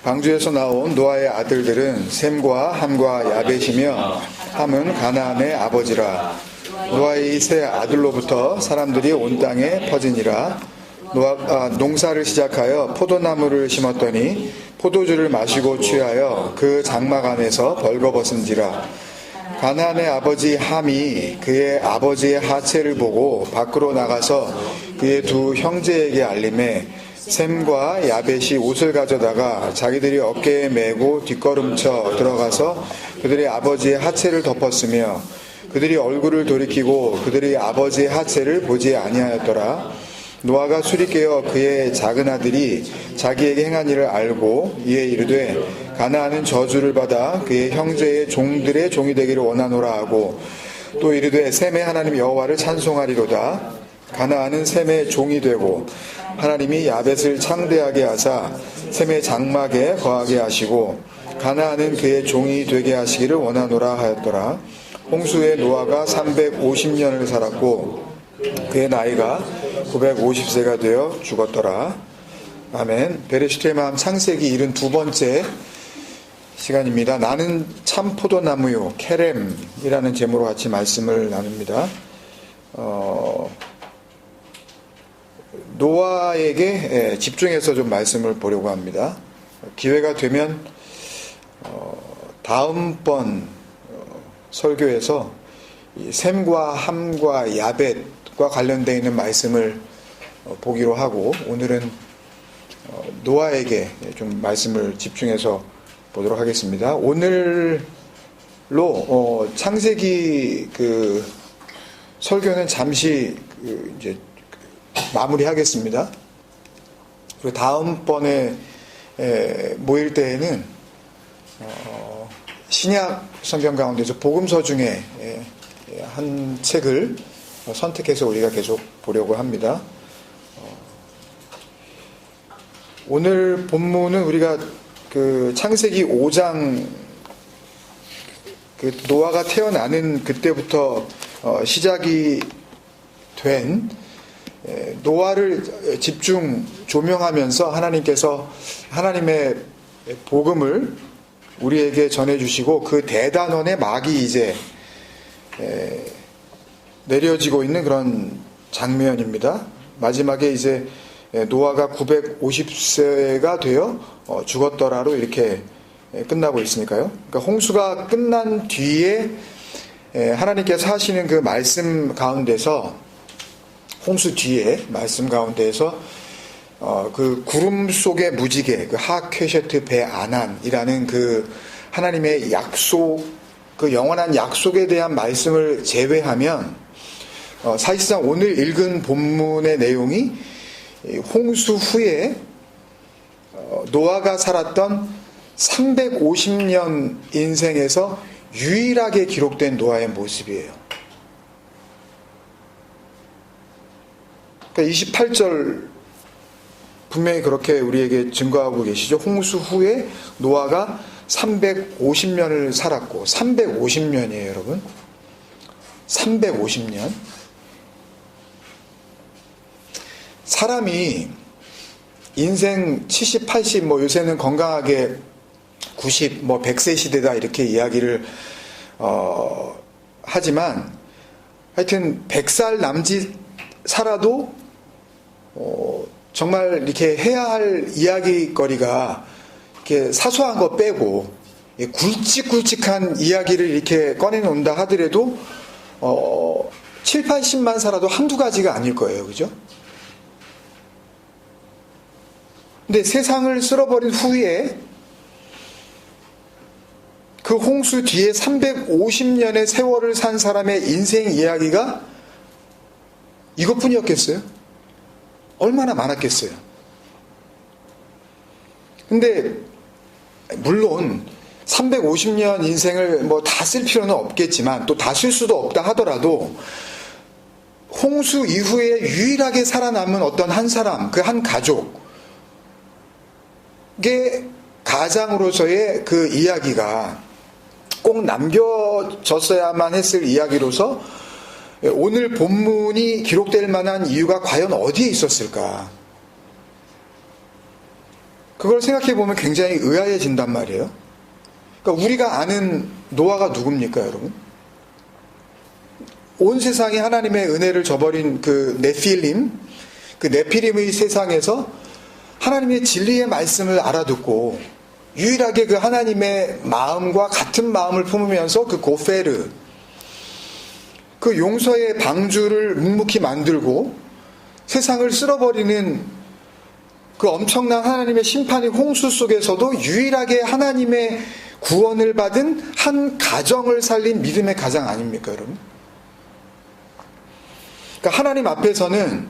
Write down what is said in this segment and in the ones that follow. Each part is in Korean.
방주에서 나온 노아의 아들들은 셈과 함과 야벳이며 함은 가나안의 아버지라. 노아의 세 아들로부터 사람들이 온 땅에 퍼지니라. 노아가 농사를 시작하여 포도나무를 심었더니 포도주를 마시고 취하여 그 장막 안에서 벌거벗은지라. 가나안의 아버지 함이 그의 아버지의 하체를 보고 밖으로 나가서 그의 두 형제에게 알림해 셈과 야벳이 옷을 가져다가 자기들이 어깨에 메고 뒷걸음쳐 들어가서 그들의 아버지의 하체를 덮었으며 그들이 얼굴을 돌이키고 그들이 아버지의 하체를 보지 아니하였더라. 노아가 술이 깨어 그의 작은 아들이 자기에게 행한 일을 알고 이에 이르되 가나안은 저주를 받아 그의 형제의 종들의 종이 되기를 원하노라 하고 또 이르되 셈의 하나님 여호와를 찬송하리로다. 가나안은 셈의 종이 되고 하나님이 야벳을 창대하게 하사 셈의 장막에 거하게 하시고 가나안은 그의 종이 되게 하시기를 원하노라 하였더라. 홍수에 노아가 350년을 살았고 그의 나이가 950세가 되어 죽었더라. 아멘. 베레시트의 마음 창세기 72번째 시간입니다. 나는 참 포도나무요 케렘이라는 제목으로 같이 말씀을 나눕니다. 노아에게 집중해서 좀 말씀을 보려고 합니다. 기회가 되면 다음번 설교에서 셈과 함과 야벳과 관련되어 있는 말씀을 보기로 하고 오늘은 노아에게 좀 말씀을 집중해서 보도록 하겠습니다. 오늘로 창세기 그 설교는 잠시 이제 마무리하겠습니다. 그리고 다음번에 모일 때에는 신약 성경 가운데서 복음서 중에 한 책을 선택해서 우리가 계속 보려고 합니다. 오늘 본문은 우리가 그 창세기 5장 그 노아가 태어나는 그때부터 시작이 된 노아를 집중 조명하면서 하나님께서 하나님의 복음을 우리에게 전해주시고 그 대단원의 막이 이제 내려지고 있는 그런 장면입니다. 마지막에 이제 노아가 950세가 되어 죽었더라로 이렇게 끝나고 있으니까요. 그러니까 홍수가 끝난 뒤에 하나님께서 하시는 그 말씀 가운데서 홍수 뒤에 말씀 가운데에서 그 구름 속의 무지개, 그 하퀘셰트 베아난이라는 그 하나님의 약속, 그 영원한 약속에 대한 말씀을 제외하면 사실상 오늘 읽은 본문의 내용이 홍수 후에 노아가 살았던 350년 인생에서 유일하게 기록된 노아의 모습이에요. 그러니까 28절 분명히 그렇게 우리에게 증거하고 계시죠. 홍수 후에 노아가 350년을 살았고 350년이에요, 여러분. 350년. 사람이 인생 70, 80, 뭐 요새는 건강하게 90, 뭐 100세 시대다 이렇게 이야기를 하지만 하여튼 100살 남짓 살아도 정말 이렇게 해야 할 이야기거리가 이렇게 사소한 거 빼고 굵직굵직한 이야기를 이렇게 꺼내놓는다 하더라도 7, 80만 살아도 한두 가지가 아닐 거예요. 그죠? 근데 세상을 쓸어버린 후에 그 홍수 뒤에 350년의 세월을 산 사람의 인생 이야기가 이것뿐이었겠어요? 얼마나 많았겠어요? 근데 물론 350년 인생을 뭐 다 쓸 필요는 없겠지만 또 다 쓸 수도 없다 하더라도 홍수 이후에 유일하게 살아남은 어떤 한 사람, 그 한 가족의 가장으로서의 그 이야기가 꼭 남겨졌어야만 했을 이야기로서 오늘 본문이 기록될 만한 이유가 과연 어디에 있었을까? 그걸 생각해 보면 굉장히 의아해진단 말이에요. 그러니까 우리가 아는 노아가 누굽니까, 여러분? 온 세상이 하나님의 은혜를 저버린 그 네필림, 그 네피림의 세상에서 하나님의 진리의 말씀을 알아듣고 유일하게 그 하나님의 마음과 같은 마음을 품으면서 그 고페르, 그 용서의 방주를 묵묵히 만들고 세상을 쓸어버리는 그 엄청난 하나님의 심판의 홍수 속에서도 유일하게 하나님의 구원을 받은 한 가정을 살린 믿음의 가장 아닙니까, 여러분? 그러니까 하나님 앞에서는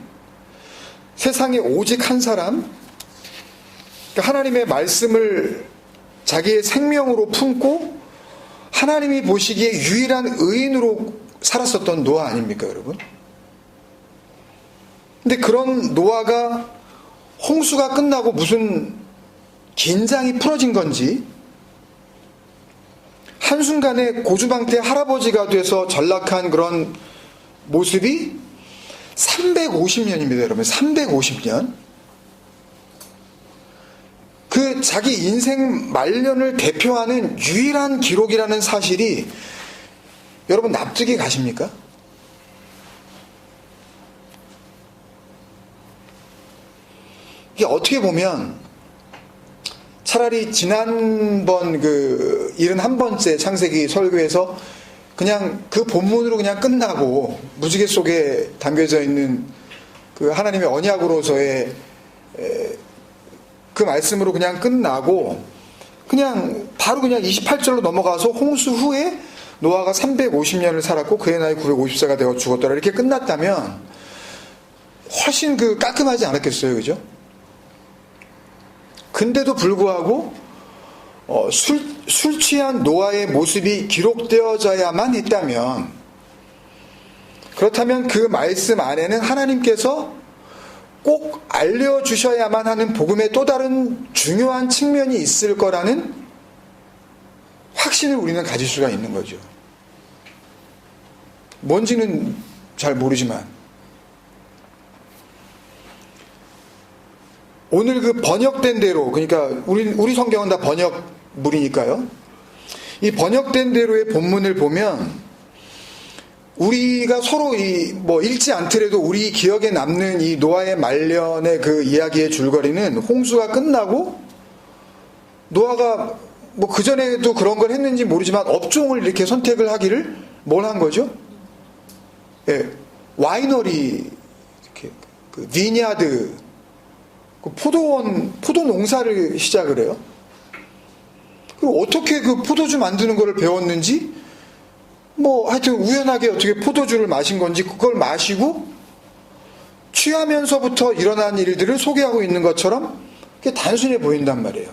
세상에 오직 한 사람, 그러니까 하나님의 말씀을 자기의 생명으로 품고 하나님이 보시기에 유일한 의인으로 살았었던 노아 아닙니까, 여러분? 근데 그런 노아가 홍수가 끝나고 무슨 긴장이 풀어진 건지 한순간에 고주망태 할아버지가 돼서 전락한 그런 모습이 350년입니다, 여러분. 350년. 그 자기 인생 말년을 대표하는 유일한 기록이라는 사실이 여러분 납득이 가십니까? 이게 어떻게 보면 차라리 지난번 그 71번째 창세기 설교에서 그냥 그 본문으로 그냥 끝나고 무지개 속에 담겨져 있는 그 하나님의 언약으로서의 그 말씀으로 그냥 끝나고 그냥 바로 그냥 28절로 넘어가서 홍수 후에 노아가 350년을 살았고 그의 나이 950세가 되어 죽었더라 이렇게 끝났다면 훨씬 그 깔끔하지 않았겠어요, 그죠? 근데도 불구하고 술 취한 노아의 모습이 기록되어져야만 했다면, 그렇다면 그 말씀 안에는 하나님께서 꼭 알려주셔야만 하는 복음의 또 다른 중요한 측면이 있을 거라는 확신을 우리는 가질 수가 있는 거죠. 뭔지는 잘 모르지만 오늘 그 번역된 대로, 그러니까 우리 성경은 다 번역물이니까요. 이 번역된 대로의 본문을 보면 우리가 서로 읽지 않더라도 우리 기억에 남는 이 노아의 말년의 그 이야기의 줄거리는 홍수가 끝나고 노아가 뭐 그전에도 그런 걸 했는지 모르지만 업종을 이렇게 선택을 하기를 뭘 한 거죠? 예, 와이너리, 이렇게 그 비냐드, 그 포도 농사를 시작을 해요. 그리고 어떻게 그 포도주 만드는 거를 배웠는지, 뭐 하여튼 우연하게 어떻게 포도주를 마신 건지 그걸 마시고 취하면서부터 일어난 일들을 소개하고 있는 것처럼 그게 단순해 보인단 말이에요.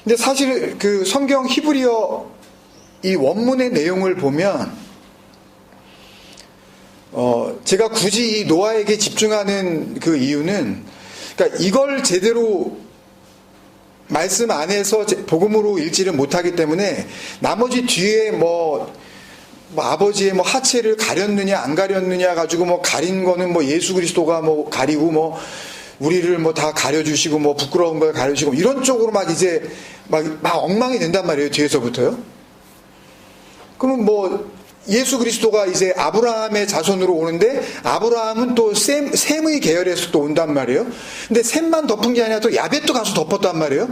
근데 사실 그 성경 히브리어 이 원문의 내용을 보면 제가 굳이 이 노아에게 집중하는 그 이유는, 그러니까 이걸 제대로 말씀 안에서 복음으로 읽지를 못하기 때문에 나머지 뒤에 뭐 아버지의 뭐 하체를 가렸느냐 안 가렸느냐 가지고 뭐 가린 거는 뭐 예수 그리스도가 뭐 가리고 뭐 우리를 뭐 다 가려주시고 뭐 부끄러운 걸 가려주시고 이런 쪽으로 막 이제 막 엉망이 된단 말이에요, 뒤에서부터요. 그러면 뭐 예수 그리스도가 이제 아브라함의 자손으로 오는데 아브라함은 또 셈의 계열에서 또 온단 말이에요. 근데 셈만 덮은 게 아니라 또 야벳도 가서 덮었단 말이에요.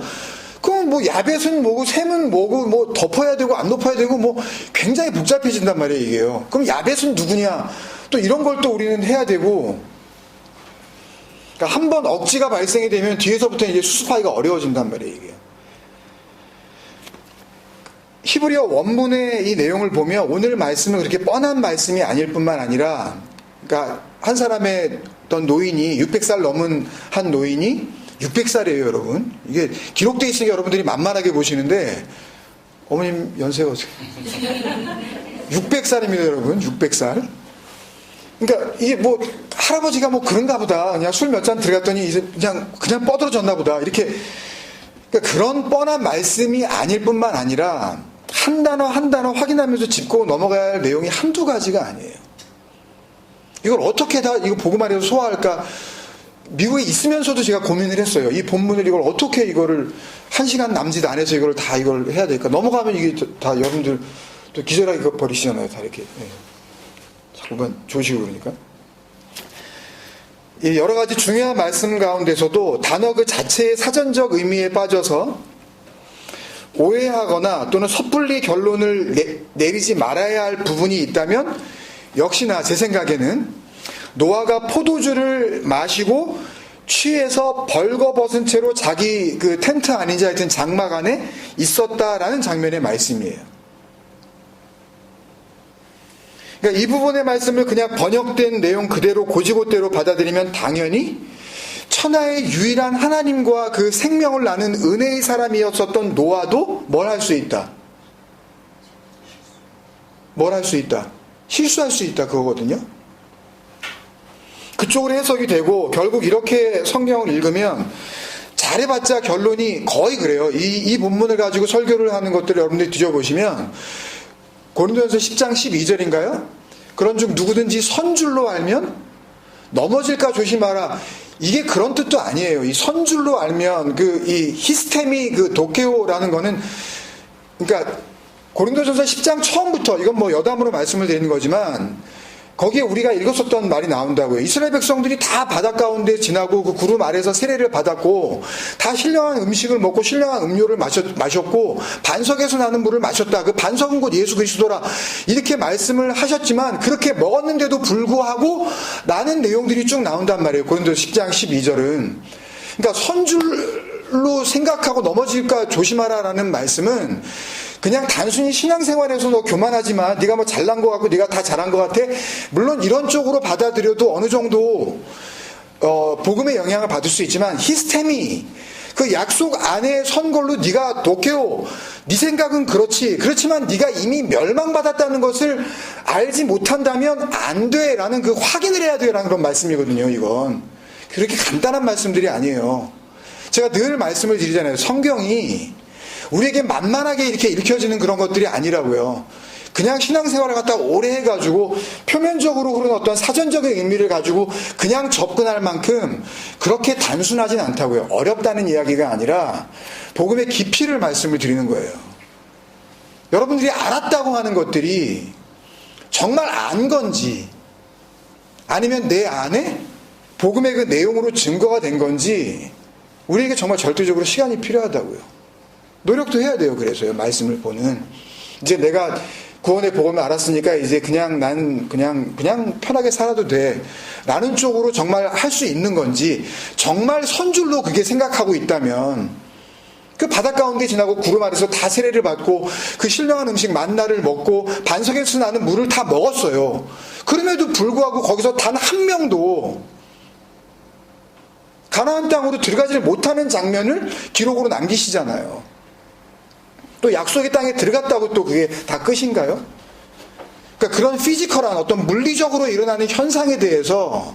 그럼 뭐 야벳은 뭐고 셈은 뭐고 뭐 덮어야 되고 안 덮어야 되고 뭐 굉장히 복잡해진단 말이에요, 이게요. 그럼 야벳은 누구냐? 또 이런 걸 또 우리는 해야 되고, 그러니까 한 번 억지가 발생이 되면 뒤에서부터 이제 수습하기가 어려워진단 말이에요, 이게. 히브리어 원문의 이 내용을 보면 오늘 말씀은 그렇게 뻔한 말씀이 아닐 뿐만 아니라, 그러니까 한 사람의 어떤 노인이 600살 넘은 한 노인이 600살이에요, 여러분. 이게 기록되어 있으니까 여러분들이 만만하게 보시는데 어머님 연세가 어떻게 600살입니다, 여러분. 600살. 그러니까 이게 뭐 할아버지가 뭐 그런가 보다, 그냥 술 몇 잔 들어갔더니 이제 그냥 뻗어졌나 보다, 이렇게. 그러니까 그런 뻔한 말씀이 아닐 뿐만 아니라 한 단어 한 단어 확인하면서 짚고 넘어가야 할 내용이 한두 가지가 아니에요. 이걸 어떻게 다 이거 복음 안에서 소화할까? 미국에 있으면서도 제가 고민을 했어요. 이 본문을 이걸 어떻게 이거를 1시간 남짓 안에서 이걸 다 이걸 해야 될까? 넘어가면 이게 다 여러분들 또 기절하게 버리시잖아요. 다 이렇게. 예. 자꾸만 조시고 그러니까. 이 여러 가지 중요한 말씀 가운데서도 단어 그 자체의 사전적 의미에 빠져서 오해하거나 또는 섣불리 결론을 내리지 말아야 할 부분이 있다면 역시나 제 생각에는 노아가 포도주를 마시고 취해서 벌거벗은 채로 자기 그 텐트 아닌지 하여튼 장막 안에 있었다라는 장면의 말씀이에요. 그러니까 이 부분의 말씀을 그냥 번역된 내용 그대로 고지고대로 받아들이면 당연히 천하의 유일한 하나님과 그 생명을 나눈 은혜의 사람이었었던 노아도 뭘 할 수 있다? 뭘 할 수 있다? 실수할 수 있다 그거거든요. 그쪽으로 해석이 되고 결국 이렇게 성경을 읽으면 잘해봤자 결론이 거의 그래요. 이 본문을 가지고 설교를 하는 것들을 여러분들이 뒤져보시면 고린도전서 10장 12절인가요? 그런 중 누구든지 선줄로 알면 넘어질까 조심하라. 이게 그런 뜻도 아니에요. 이 선줄로 알면 이 히스테미 도케오라는 거는 그러니까 고린도전서 10장 처음부터 이건 뭐 여담으로 말씀을 드리는 거지만 거기에 우리가 읽었었던 말이 나온다고요. 이스라엘 백성들이 다 바다 가운데 지나고 그 구름 아래서 세례를 받았고 다 신령한 음식을 먹고 신령한 음료를 마셨고 반석에서 나는 물을 마셨다. 그 반석은 곧 예수 그리스도라. 이렇게 말씀을 하셨지만 그렇게 먹었는데도 불구하고 라는 내용들이 쭉 나온단 말이에요. 고린도서 10장 12절은. 그러니까 선줄로 생각하고 넘어질까 조심하라라는 말씀은 그냥 단순히 신앙생활에서 너 교만하지만 네가 뭐 잘난 것 같고 네가 다 잘한 것 같아. 물론 이런 쪽으로 받아들여도 어느 정도 복음의 영향을 받을 수 있지만 히스테미 그 약속 안에 선 걸로 네가 도케오 네 생각은 그렇지만 네가 이미 멸망받았다는 것을 알지 못한다면 안 돼라는 그 확인을 해야 돼라는 그런 말씀이거든요. 이건 그렇게 간단한 말씀들이 아니에요. 제가 늘 말씀을 드리잖아요. 성경이 우리에게 만만하게 이렇게 읽혀지는 그런 것들이 아니라고요. 그냥 신앙생활을 갖다 오래 해가지고 표면적으로 그런 어떤 사전적인 의미를 가지고 그냥 접근할 만큼 그렇게 단순하진 않다고요. 어렵다는 이야기가 아니라 복음의 깊이를 말씀을 드리는 거예요. 여러분들이 알았다고 하는 것들이 정말 안 건지 아니면 내 안에 복음의 그 내용으로 증거가 된 건지 우리에게 정말 절대적으로 시간이 필요하다고요. 노력도 해야 돼요. 그래서요. 말씀을 보는. 이제 내가 구원의 복음을 알았으니까 이제 난 그냥 편하게 살아도 돼. 라는 쪽으로 정말 할 수 있는 건지 정말 선줄로 그게 생각하고 있다면 그 바닷 가운데 지나고 구름 아래서 다 세례를 받고 그 신령한 음식 만나를 먹고 반석에서 나는 물을 다 먹었어요. 그럼에도 불구하고 거기서 단 한 명도 가나안 땅으로 들어가지를 못하는 장면을 기록으로 남기시잖아요. 또 약속의 땅에 들어갔다고 또 그게 다 끝인가요? 그러니까 그런 피지컬한 어떤 물리적으로 일어나는 현상에 대해서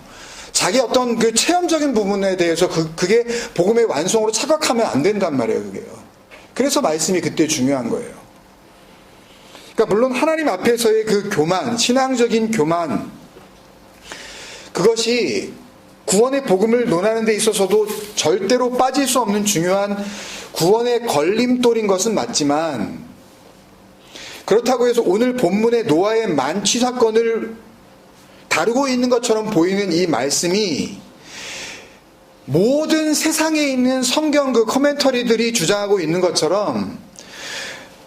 자기 어떤 그 체험적인 부분에 대해서 그게 복음의 완성으로 착각하면 안 된단 말이에요. 그게요. 그래서 말씀이 그때 중요한 거예요. 그러니까 물론 하나님 앞에서의 그 교만, 신앙적인 교만, 그것이 구원의 복음을 논하는 데 있어서도 절대로 빠질 수 없는 중요한 구원의 걸림돌인 것은 맞지만 그렇다고 해서 오늘 본문의 노아의 만취 사건을 다루고 있는 것처럼 보이는 이 말씀이 모든 세상에 있는 성경 그 코멘터리들이 주장하고 있는 것처럼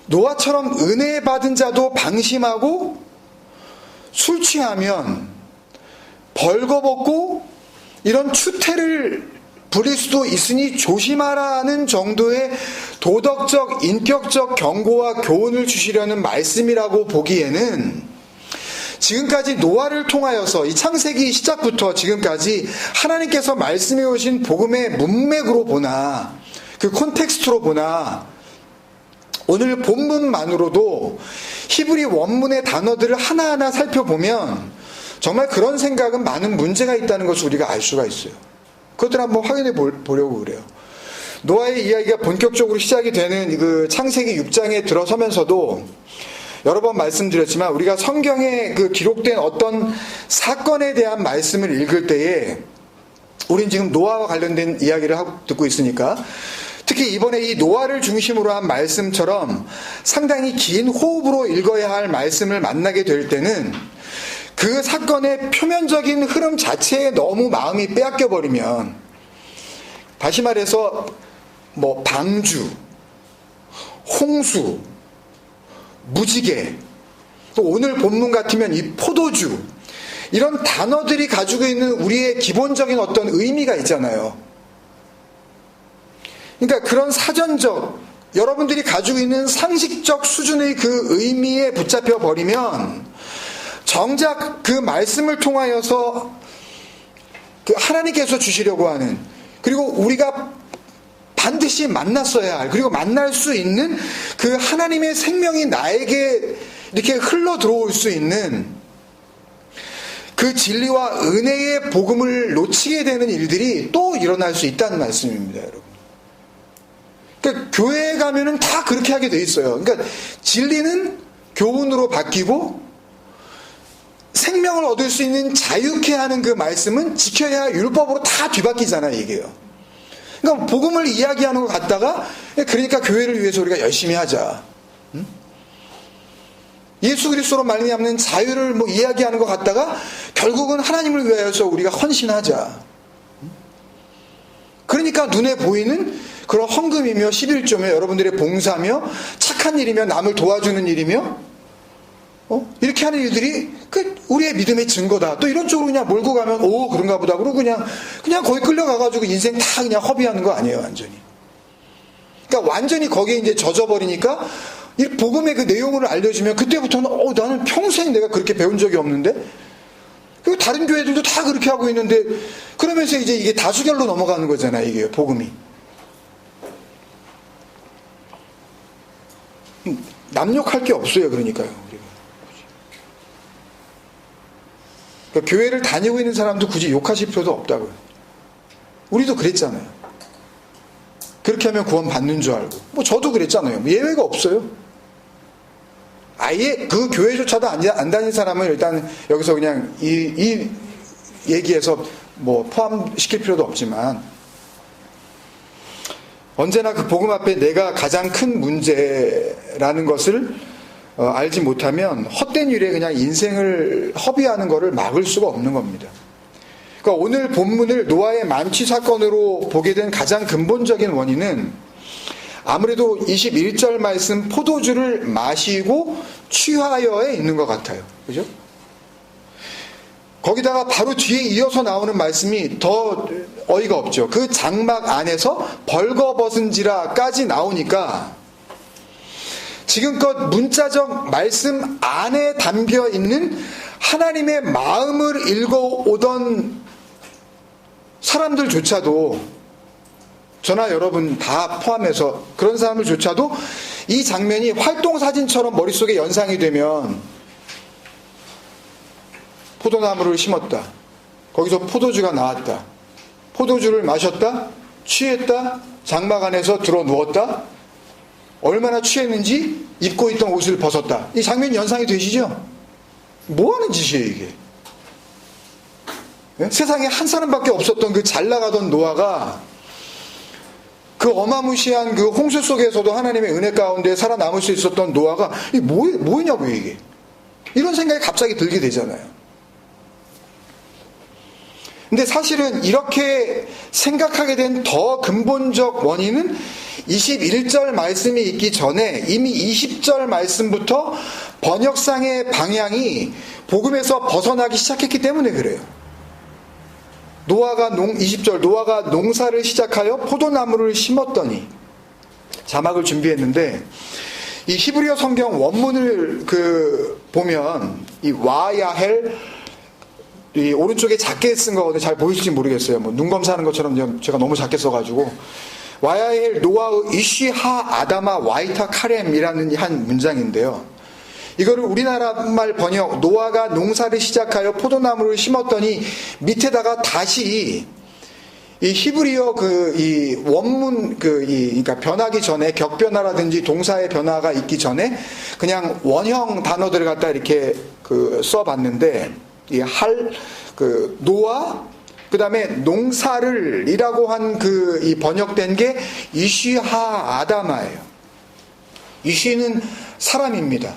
노아처럼 은혜 받은 자도 방심하고 술 취하면 벌거벗고 이런 추태를 부릴 수도 있으니 조심하라는 정도의 도덕적, 인격적 경고와 교훈을 주시려는 말씀이라고 보기에는 지금까지 노아를 통하여서 이 창세기 시작부터 지금까지 하나님께서 말씀해 오신 복음의 문맥으로 보나 그 콘텍스트로 보나 오늘 본문만으로도 히브리 원문의 단어들을 하나하나 살펴보면 정말 그런 생각은 많은 문제가 있다는 것을 우리가 알 수가 있어요. 그것들 한번 확인해 보려고 그래요. 노아의 이야기가 본격적으로 시작이 되는 그 창세기 6장에 들어서면서도 여러 번 말씀드렸지만 우리가 성경에 그 기록된 어떤 사건에 대한 말씀을 읽을 때에 우린 지금 노아와 관련된 이야기를 듣고 있으니까 특히 이번에 이 노아를 중심으로 한 말씀처럼 상당히 긴 호흡으로 읽어야 할 말씀을 만나게 될 때는 그 사건의 표면적인 흐름 자체에 너무 마음이 빼앗겨 버리면, 다시 말해서 뭐 방주, 홍수, 무지개, 또 오늘 본문 같으면 이 포도주, 이런 단어들이 가지고 있는 우리의 기본적인 어떤 의미가 있잖아요. 그러니까 그런 사전적, 여러분들이 가지고 있는 상식적 수준의 그 의미에 붙잡혀 버리면 정작 그 말씀을 통하여서 그 하나님께서 주시려고 하는, 그리고 우리가 반드시 만났어야 할, 그리고 만날 수 있는 그 하나님의 생명이 나에게 이렇게 흘러 들어올 수 있는 그 진리와 은혜의 복음을 놓치게 되는 일들이 또 일어날 수 있다는 말씀입니다, 여러분. 그러니까 교회에 가면은 다 그렇게 하게 돼 있어요. 그러니까 진리는 교훈으로 바뀌고 생명을 얻을 수 있는 자유케 하는 그 말씀은 지켜야 할 율법으로 다 뒤바뀌잖아요, 이게요. 그러니까 복음을 이야기하는 것 같다가, 그러니까 교회를 위해서 우리가 열심히 하자. 응? 예수 그리스도로 말미암는 자유를 뭐 이야기하는 것 같다가 결국은 하나님을 위하여서 우리가 헌신하자. 그러니까 눈에 보이는 그런 헌금이며 11조며 여러분들의 봉사며 착한 일이며 남을 도와주는 일이며 이렇게 하는 일들이 그 우리의 믿음의 증거다. 또 이런 쪽으로 그냥 몰고 가면 오 그런가 보다. 그러고 그냥 거기 끌려가가지고 인생 다 그냥 허비하는 거 아니에요, 완전히. 그러니까 완전히 거기에 이제 젖어버리니까 이 복음의 그 내용을 알려주면 그때부터는 나는 평생 내가 그렇게 배운 적이 없는데, 그리고 다른 교회들도 다 그렇게 하고 있는데, 그러면서 이제 이게 다수결로 넘어가는 거잖아요, 이게 복음이. 남욕할 게 없어요, 그러니까요. 우리가. 그러니까 교회를 다니고 있는 사람도 굳이 욕하실 필요도 없다고요. 우리도 그랬잖아요. 그렇게 하면 구원 받는 줄 알고. 뭐 저도 그랬잖아요. 예외가 없어요. 아예 그 교회조차도 안 다닌 사람은 일단 여기서 그냥 이 얘기에서 뭐 포함시킬 필요도 없지만, 언제나 그 복음 앞에 내가 가장 큰 문제라는 것을 알지 못하면 헛된 일에 그냥 인생을 허비하는 것을 막을 수가 없는 겁니다. 그러니까 오늘 본문을 노아의 만취 사건으로 보게 된 가장 근본적인 원인은 아무래도 21절 말씀 포도주를 마시고 취하여에 있는 것 같아요. 그죠? 거기다가 바로 뒤에 이어서 나오는 말씀이 더 어이가 없죠. 그 장막 안에서 벌거벗은지라까지 나오니까 지금껏 문자적 말씀 안에 담겨 있는 하나님의 마음을 읽어오던 사람들조차도, 저나 여러분 다 포함해서 그런 사람들조차도 이 장면이 활동사진처럼 머릿속에 연상이 되면, 포도나무를 심었다, 거기서 포도주가 나왔다, 포도주를 마셨다, 취했다, 장막 안에서 들어 누웠다, 얼마나 취했는지 입고 있던 옷을 벗었다, 이 장면이 연상이 되시죠? 뭐하는 짓이에요 이게? 네? 세상에 한 사람밖에 없었던 그 잘나가던 노아가 그 어마무시한 그 홍수 속에서도 하나님의 은혜 가운데 살아남을 수 있었던 노아가 이게 뭐냐고요 이게. 이런 생각이 갑자기 들게 되잖아요. 근데 사실은 이렇게 생각하게 된 더 근본적 원인은 21절 말씀이 있기 전에 이미 20절 말씀부터 번역상의 방향이 복음에서 벗어나기 시작했기 때문에 그래요. 20절 노아가 농사를 시작하여 포도나무를 심었더니, 자막을 준비했는데 이 히브리어 성경 원문을 보면 이 와야헬, 이 오른쪽에 작게 쓴 거거든요. 잘 보이실지 모르겠어요. 뭐 눈 검사하는 것처럼 제가 너무 작게 써가지고, 와야헬 노아의 이쉬하 아다마 와이타 카렘이라는 한 문장인데요. 이거를 우리나라 말 번역, 노아가 농사를 시작하여 포도나무를 심었더니 밑에다가 다시 이 히브리어 이 원문 그러니까 변하기 전에 격변화라든지 동사의 변화가 있기 전에 그냥 원형 단어들을 갖다 이렇게 써봤는데, 노아, 그 다음에 농사를 이라고 한 이 번역된 게 이쉬하 아다마예요. 이쉬는 사람입니다.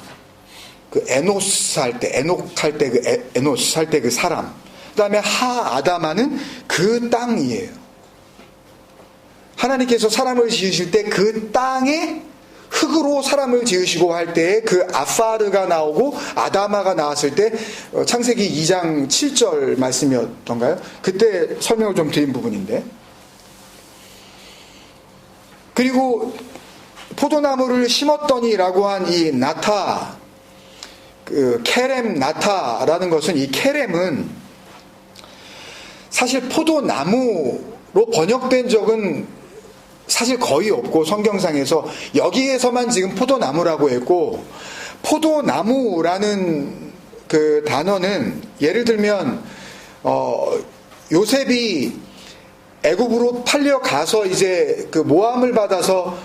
그 에노스 할 때, 에녹 할 때 그 에노스 할 때 그 사람. 그 다음에 하 아다마는 그 땅이에요. 하나님께서 사람을 지으실 때 그 땅에 흙으로 사람을 지으시고 할 때에 그 아파르가 나오고 아다마가 나왔을 때 창세기 2장 7절 말씀이었던가요? 그때 설명을 좀 드린 부분인데, 그리고 포도나무를 심었더니라고 한 이 나타, 그 케렘 나타라는 것은, 이 케렘은 사실 포도나무로 번역된 적은 사실 거의 없고, 성경상에서 여기에서만 지금 포도나무라고 했고, 포도나무라는 그 단어는 예를 들면 요셉이 애굽으로 팔려가서 이제 그 모함을 받아서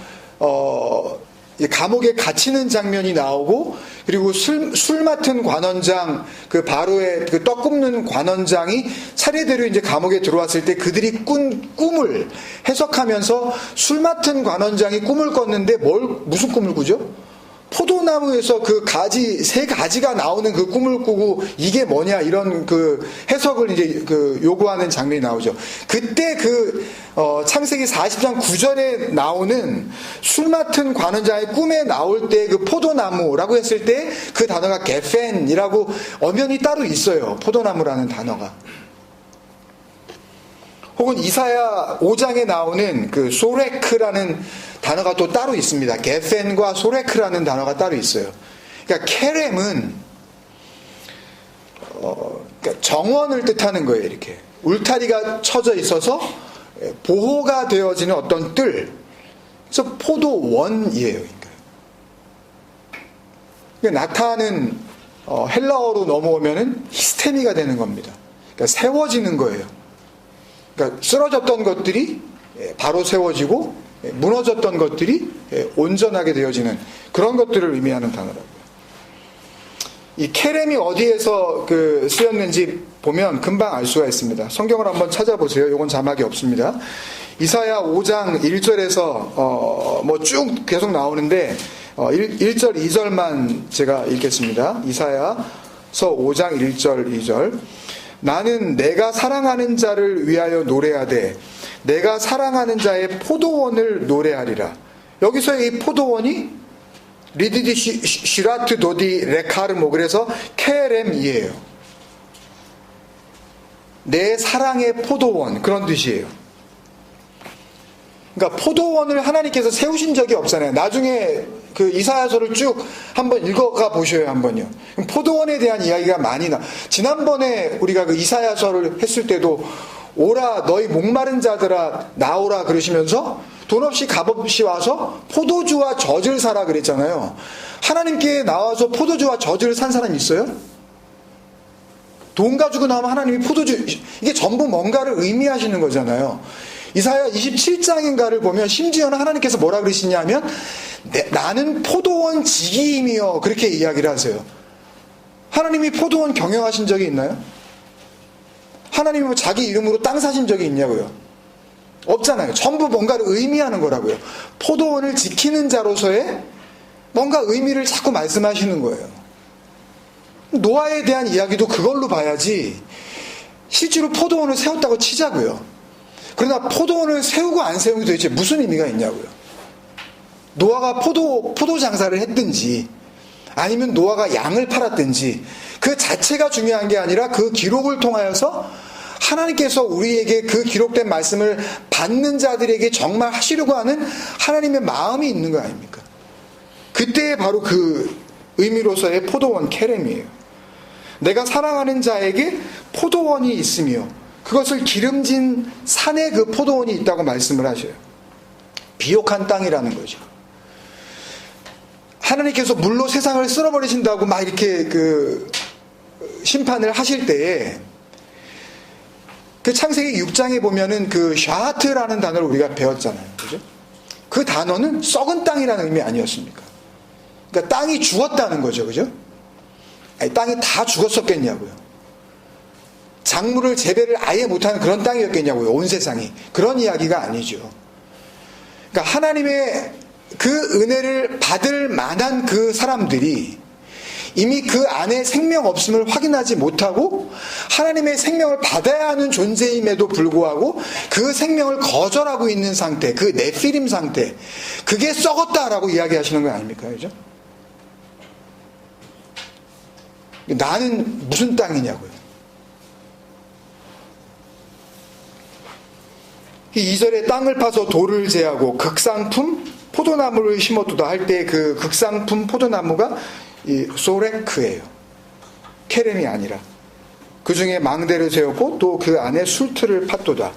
감옥에 갇히는 장면이 나오고, 그리고 술 맡은 관원장, 그 바로의 그 떡 굽는 관원장이 차례대로 이제 감옥에 들어왔을 때 그들이 꿈을 해석하면서 술 맡은 관원장이 꿈을 꿨는데 무슨 꿈을 꾸죠? 포도나무에서 그 가지, 세 가지가 나오는 그 꿈을 꾸고 이게 뭐냐, 이런 그 해석을 이제 그 요구하는 장면이 나오죠. 그때 창세기 40장 9절에 나오는 술 맡은 관원장의 꿈에 나올 때 그 포도나무라고 했을 때 그 단어가 게펜이라고 엄연히 따로 있어요. 포도나무라는 단어가. 혹은 이사야 5장에 나오는 그 소레크라는 단어가 또 따로 있습니다. 게펜과 소레크라는 단어가 따로 있어요. 그러니까 케렘은 그러니까 정원을 뜻하는 거예요. 이렇게 울타리가 쳐져 있어서 보호가 되어지는 어떤 뜰. 그래서 포도원이에요. 그러니까 나타는 헬라어로 넘어오면은 히스테미가 되는 겁니다. 그러니까 세워지는 거예요. 그러니까 쓰러졌던 것들이 바로 세워지고 무너졌던 것들이 온전하게 되어지는 그런 것들을 의미하는 단어라고요. 이 케렘이 어디에서 쓰였는지 보면 금방 알 수가 있습니다. 성경을 한번 찾아보세요. 이건 자막이 없습니다. 이사야 5장 1절에서 쭉 계속 나오는데 1절 2절만 제가 읽겠습니다. 이사야서 5장 1절 2절. 나는 내가 사랑하는 자를 위하여 노래하되 내가 사랑하는 자의 포도원을 노래하리라. 여기서의 이 포도원이 리디디 시라트 도디 레카르모, 그래서 케렘이에요. 내 사랑의 포도원, 그런 뜻이에요. 그러니까 포도원을 하나님께서 세우신 적이 없잖아요. 나중에 그 이사야서를 쭉 한번 읽어가 보셔요, 한번요. 포도원에 대한 이야기가 많이 지난번에 우리가 그 이사야서를 했을 때도 오라 너희 목마른 자들아 나오라 그러시면서 돈 없이 값 없이 와서 포도주와 젖을 사라 그랬잖아요. 하나님께 나와서 포도주와 젖을 산 사람이 있어요? 돈 가지고 나오면 하나님이 포도주, 이게 전부 뭔가를 의미하시는 거잖아요. 이사야 27장인가를 보면 심지어는 하나님께서 뭐라 그러시냐면 나는 포도원 지기이며 그렇게 이야기를 하세요. 하나님이 포도원 경영하신 적이 있나요? 하나님이 뭐 자기 이름으로 땅 사신 적이 있냐고요? 없잖아요. 전부 뭔가를 의미하는 거라고요. 포도원을 지키는 자로서의 뭔가 의미를 자꾸 말씀하시는 거예요. 노아에 대한 이야기도 그걸로 봐야지 실제로 포도원을 세웠다고 치자고요. 그러나 포도원을 세우고 안 세우는 게 도대체 무슨 의미가 있냐고요. 노아가 포도 장사를 했든지 아니면 노아가 양을 팔았든지 그 자체가 중요한 게 아니라 그 기록을 통하여서 하나님께서 우리에게 그 기록된 말씀을 받는 자들에게 정말 하시려고 하는 하나님의 마음이 있는 거 아닙니까? 그때 바로 그 의미로서의 포도원 케렘이에요. 내가 사랑하는 자에게 포도원이 있으며 그것을 기름진 산에 그 포도원이 있다고 말씀을 하셔요. 비옥한 땅이라는 거죠. 하나님께서 물로 세상을 쓸어버리신다고 막 이렇게 심판을 하실 때에 그 창세기 6장에 보면은 그 샤하트라는 단어를 우리가 배웠잖아요. 그죠? 그 단어는 썩은 땅이라는 의미 아니었습니까? 그러니까 땅이 죽었다는 거죠. 그죠? 아니, 땅이 다 죽었었겠냐고요. 작물을 재배를 아예 못하는 그런 땅이었겠냐고요. 온 세상이. 그런 이야기가 아니죠. 그러니까 하나님의 그 은혜를 받을 만한 그 사람들이 이미 그 안에 생명 없음을 확인하지 못하고 하나님의 생명을 받아야 하는 존재임에도 불구하고 그 생명을 거절하고 있는 상태, 그 네피림 상태, 그게 썩었다라고 이야기하시는 거 아닙니까? 그죠? 나는 무슨 땅이냐고요. 이 2절에 땅을 파서 돌을 제하고 극상품 포도나무를 심었도다 할 때 그 극상품 포도나무가 이 소레크예요. 케렘이 아니라. 그 중에 망대를 세웠고 또 그 안에 술틀을 팠도다.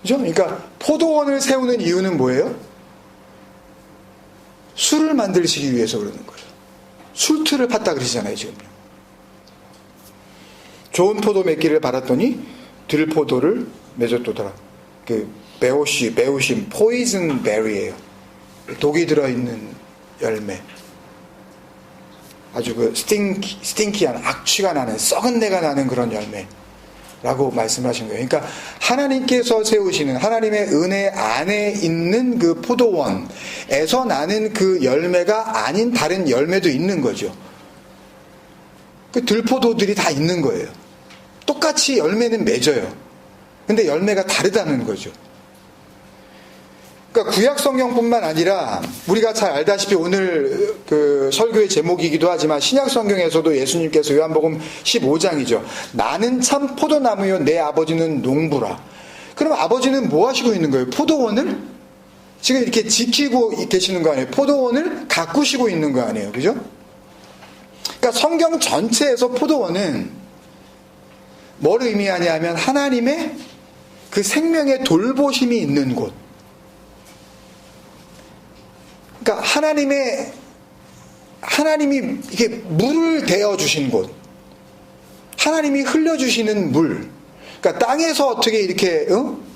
그죠? 그러니까 포도원을 세우는 이유는 뭐예요? 술을 만들시기 위해서 그러는 거예요. 술틀을 팠다 그러시잖아요, 지금요. 좋은 포도 맺기를 바랐더니 들포도를 맺었도다. 그 베오심, 포이즌 베리예요. 독이 들어있는 열매. 아주 그 스팅키한 악취가 나는, 썩은 내가 나는 그런 열매라고 말씀하신 거예요. 그러니까 하나님께서 세우시는 하나님의 은혜 안에 있는 그 포도원에서 나는 그 열매가 아닌 다른 열매도 있는 거죠. 그 들포도들이 다 있는 거예요. 똑같이 열매는 맺어요. 근데 열매가 다르다는 거죠. 그러니까 구약 성경뿐만 아니라 우리가 잘 알다시피 오늘 그 설교의 제목이기도 하지만 신약 성경에서도 예수님께서 요한복음 15장이죠. 나는 참 포도나무요 내 아버지는 농부라. 그럼 아버지는 뭐 하시고 있는 거예요? 포도원을 지금 이렇게 지키고 계시는 거 아니에요? 포도원을 가꾸시고 있는 거 아니에요? 그죠? 그러니까 성경 전체에서 포도원은 뭘 의미하냐면 하나님의 그 생명의 돌보심이 있는 곳. 그러니까 하나님이 이게 물을 대어 주신 곳, 하나님이 흘려주시는 물, 그러니까 땅에서 어떻게 이렇게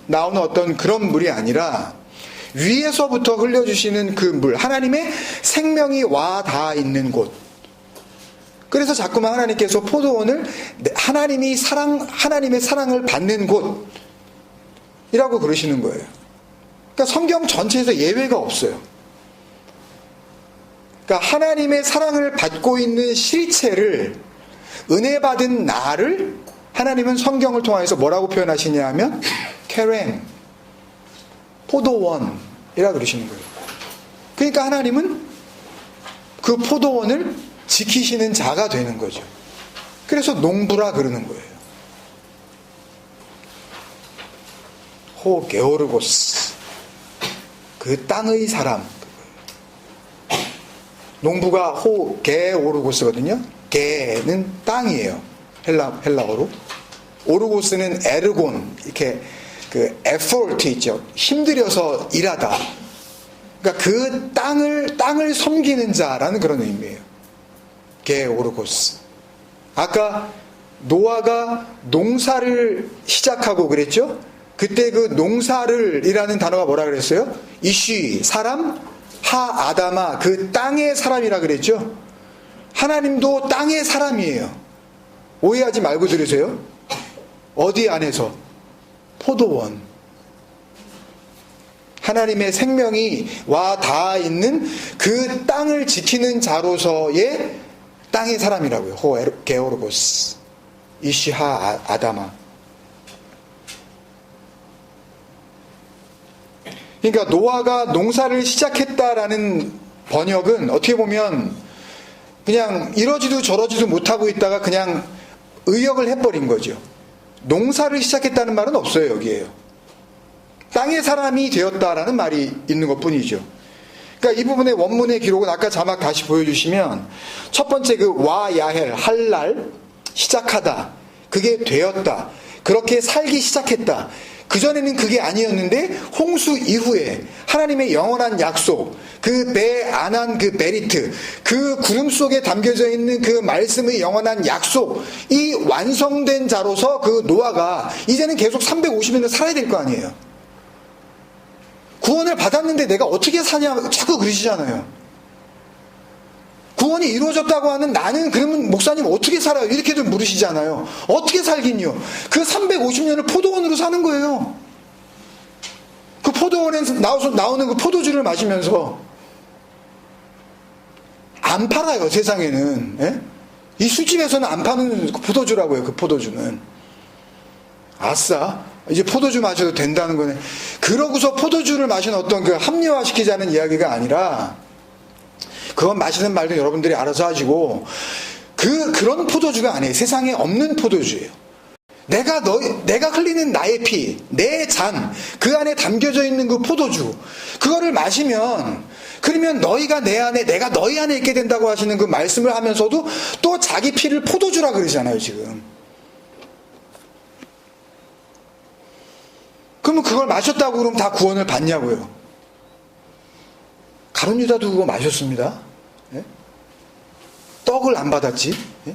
나오는 어떤 그런 물이 아니라 위에서부터 흘려주시는 그 물, 하나님의 생명이 와 닿아 있는 곳. 그래서 자꾸만 하나님께서 포도원을 하나님의 사랑을 받는 곳이라고 그러시는 거예요. 그러니까 성경 전체에서 예외가 없어요. 그러니까 하나님의 사랑을 받고 있는 실체를 은혜 받은 나를 하나님은 성경을 통해서 뭐라고 표현하시냐 하면 케렘, 포도원이라고 그러시는 거예요. 그러니까 하나님은 그 포도원을 지키시는 자가 되는 거죠. 그래서 농부라 그러는 거예요. 호 게오르고스, 그 땅의 사람. 농부가 호 게오르고스거든요. 게는 땅이에요. 헬라어로. 오르고스는 에르곤, 이렇게 그 에포트 있죠. 힘들여서 일하다. 그러니까 그 땅을 섬기는 자라는 그런 의미예요. 게오르고스. 아까 노아가 농사를 시작하고 그랬죠? 그때 그 농사를 이라는 단어가 뭐라 그랬어요? 이쉬, 사람, 하 아다마, 그 땅의 사람이라 그랬죠? 하나님도 땅의 사람이에요. 오해하지 말고 들으세요. 어디 안에서? 포도원. 하나님의 생명이 와 닿아 있는 그 땅을 지키는 자로서의 땅의 사람이라고요. 호 게오르고스. 이시하 아다마. 그러니까 노아가 농사를 시작했다라는 번역은 어떻게 보면 그냥 이러지도 저러지도 못하고 있다가 그냥 의역을 해버린 거죠. 농사를 시작했다는 말은 없어요. 여기에요. 땅의 사람이 되었다라는 말이 있는 것뿐이죠. 그러니까 이 부분의 원문의 기록은 아까 자막 다시 보여주시면 첫 번째 그 와 야헬 할날 시작하다, 그게 되었다, 그렇게 살기 시작했다. 그전에는 그게 아니었는데 홍수 이후에 하나님의 영원한 약속, 그 배 안한 그 베리트, 그 구름 속에 담겨져 있는 그 말씀의 영원한 약속이 완성된 자로서 그 노아가 이제는 계속 350년을 살아야 될 거 아니에요. 구원을 받았는데 내가 어떻게 사냐 자꾸 그러시잖아요. 구원이 이루어졌다고 하는 나는 그러면 목사님 어떻게 살아요? 이렇게들 물으시잖아요. 어떻게 살긴요? 그 350년을 포도원으로 사는 거예요. 그 포도원에서 나오는 그 포도주를 마시면서 안 팔아요, 세상에는. 예? 이 술집에서는 안 파는 포도주라고요, 그 포도주는. 아싸, 이제 포도주 마셔도 된다는 거네. 그러고서 포도주를 마시는 어떤 그 합리화시키자는 이야기가 아니라, 그건 마시는 말도 여러분들이 알아서 하시고, 그런 포도주가 아니에요. 세상에 없는 포도주예요. 내가 흘리는 나의 피, 내 잔, 그 안에 담겨져 있는 그 포도주, 그거를 마시면, 그러면 너희가 내 안에, 내가 너희 안에 있게 된다고 하시는 그 말씀을 하면서도 또 자기 피를 포도주라 그러잖아요, 지금. 그러면 그걸 마셨다고 그러면 다 구원을 받냐고요. 가룟 유다도 그거 마셨습니다. 예? 떡을 안 받았지. 예?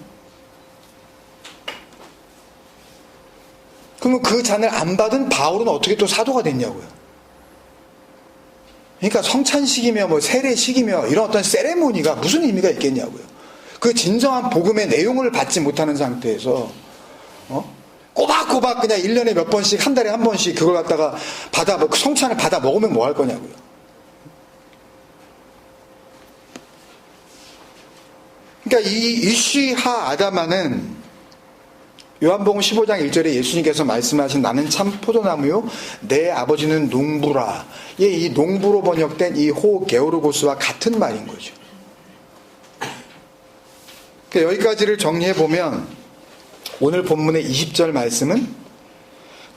그러면 그 잔을 안 받은 바울은 어떻게 또 사도가 됐냐고요. 그러니까 성찬식이며 뭐 세례식이며 이런 어떤 세레모니가 무슨 의미가 있겠냐고요. 그 진정한 복음의 내용을 받지 못하는 상태에서 꼬박꼬박 그냥 1년에 몇 번씩, 한 달에 한 번씩 그걸 갖다가 성찬을 받아 먹으면 뭐 할 거냐고요. 그러니까 이 이쉬하 아다마는 요한복음 15장 1절에 예수님께서 말씀하신 나는 참 포도나무요 내 아버지는 농부라. 이 농부로 번역된 이 호 게오르고스와 같은 말인 거죠. 그러니까 여기까지를 정리해보면 오늘 본문의 20절 말씀은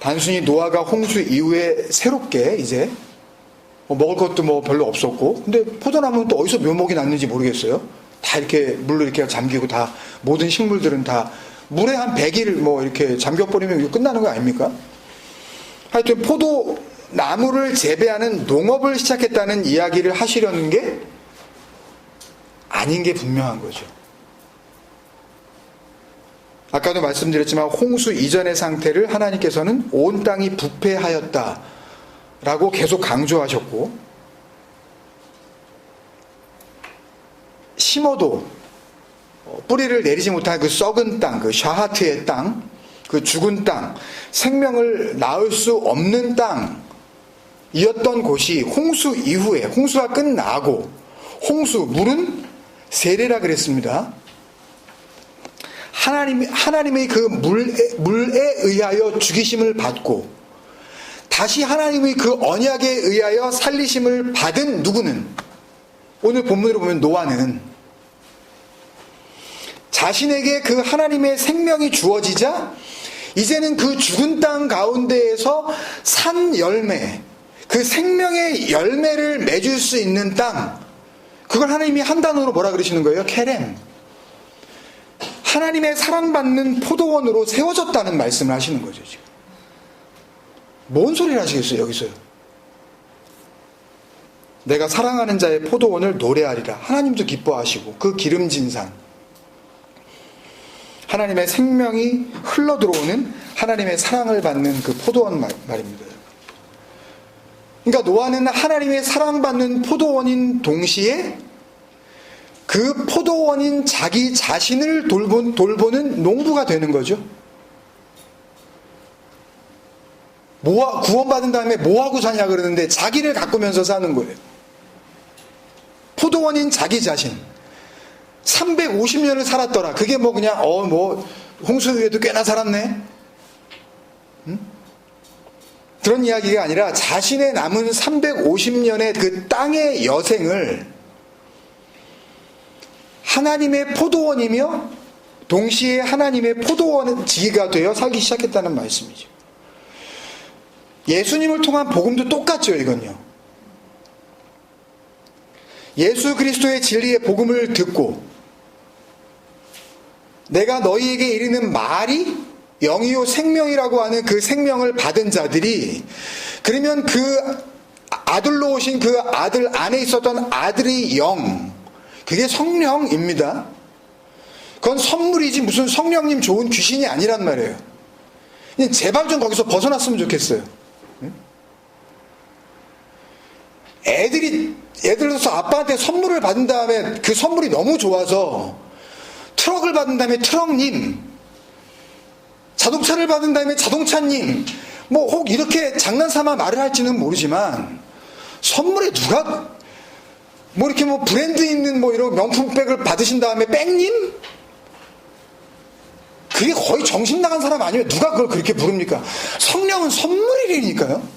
단순히 노아가 홍수 이후에 새롭게 이제 먹을 것도 뭐 별로 없었고, 근데 포도나무는 또 어디서 묘목이 났는지 모르겠어요. 다 이렇게 물로 이렇게 잠기고 다 모든 식물들은 다 물에 한 100일 뭐 이렇게 잠겨버리면 이거 끝나는 거 아닙니까? 하여튼 포도나무를 재배하는 농업을 시작했다는 이야기를 하시려는 게 아닌 게 분명한 거죠. 아까도 말씀드렸지만 홍수 이전의 상태를 하나님께서는 온 땅이 부패하였다 라고 계속 강조하셨고, 심어도 뿌리를 내리지 못한 그 썩은 땅, 그 샤하트의 땅, 그 죽은 땅, 생명을 낳을 수 없는 땅이었던 곳이 홍수 이후에, 홍수가 끝나고 물은 세례라 그랬습니다. 하나님의 그 물에 의하여 죽이심을 받고 다시 하나님의 그 언약에 의하여 살리심을 받은 누구는, 오늘 본문으로 보면 노아는 자신에게 그 하나님의 생명이 주어지자 이제는 그 죽은 땅 가운데에서 산 열매, 그 생명의 열매를 맺을 수 있는 땅, 그걸 하나님이 한 단어로 뭐라 그러시는 거예요? 케렘. 하나님의 사랑받는 포도원으로 세워졌다는 말씀을 하시는 거죠, 지금. 뭔 소리를 하시겠어요, 여기서요? 내가 사랑하는 자의 포도원을 노래하리라. 하나님도 기뻐하시고, 그 기름진 산, 하나님의 생명이 흘러들어오는 하나님의 사랑을 받는 그 포도원 말입니다. 그러니까 노아는 하나님의 사랑받는 포도원인 동시에 그 포도원인 자기 자신을 돌보는 농부가 되는 거죠. 구원받은 다음에 뭐하고 사냐 그러는데 자기를 가꾸면서 사는 거예요. 포도원인 자기 자신. 350년을 살았더라. 그게 뭐 그냥 홍수 위에도 꽤나 살았네. 응? 그런 이야기가 아니라 자신의 남은 350년의 그 땅의 여생을 하나님의 포도원이며 동시에 하나님의 포도원지기가 되어 살기 시작했다는 말씀이죠. 예수님을 통한 복음도 똑같죠, 이건요. 예수 그리스도의 진리의 복음을 듣고 내가 너희에게 이르는 말이 영이요 생명이라고 하는 그 생명을 받은 자들이, 그러면 그 아들로 오신 그 아들 안에 있었던 아들의 영, 그게 성령입니다. 그건 선물이지 무슨 성령님 좋은 귀신이 아니란 말이에요. 제발 좀 거기서 벗어났으면 좋겠어요. 예를 들어서 아빠한테 선물을 받은 다음에 그 선물이 너무 좋아서 트럭을 받은 다음에 트럭님, 자동차를 받은 다음에 자동차님, 뭐 혹 이렇게 장난삼아 말을 할지는 모르지만 선물에 누가 뭐 이렇게 뭐 브랜드 있는 뭐 이런 명품백을 받으신 다음에 백님? 그게 거의 정신 나간 사람 아니면 누가 그걸 그렇게 부릅니까? 성령은 선물이라니까요.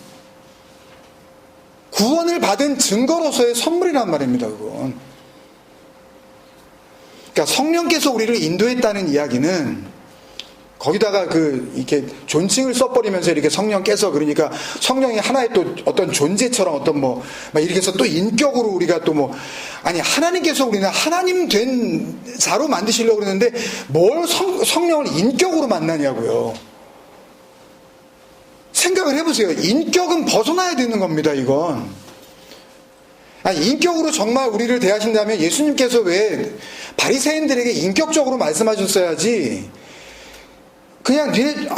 구원을 받은 증거로서의 선물이란 말입니다, 그건. 그러니까 성령께서 우리를 인도했다는 이야기는 거기다가 이렇게 존칭을 써버리면서 이렇게 성령께서 그러니까 성령이 하나의 또 어떤 존재처럼 어떤 막 이렇게 해서 또 인격으로 우리가 또 아니, 하나님께서 우리는 하나님 된 자로 만드시려고 그러는데 뭘 성령을 인격으로 만나냐고요. 생각을 해보세요. 인격은 벗어나야 되는 겁니다, 이건. 아니, 인격으로 정말 우리를 대하신다면 예수님께서 왜 바리새인들에게 인격적으로 말씀하셨어야지 그냥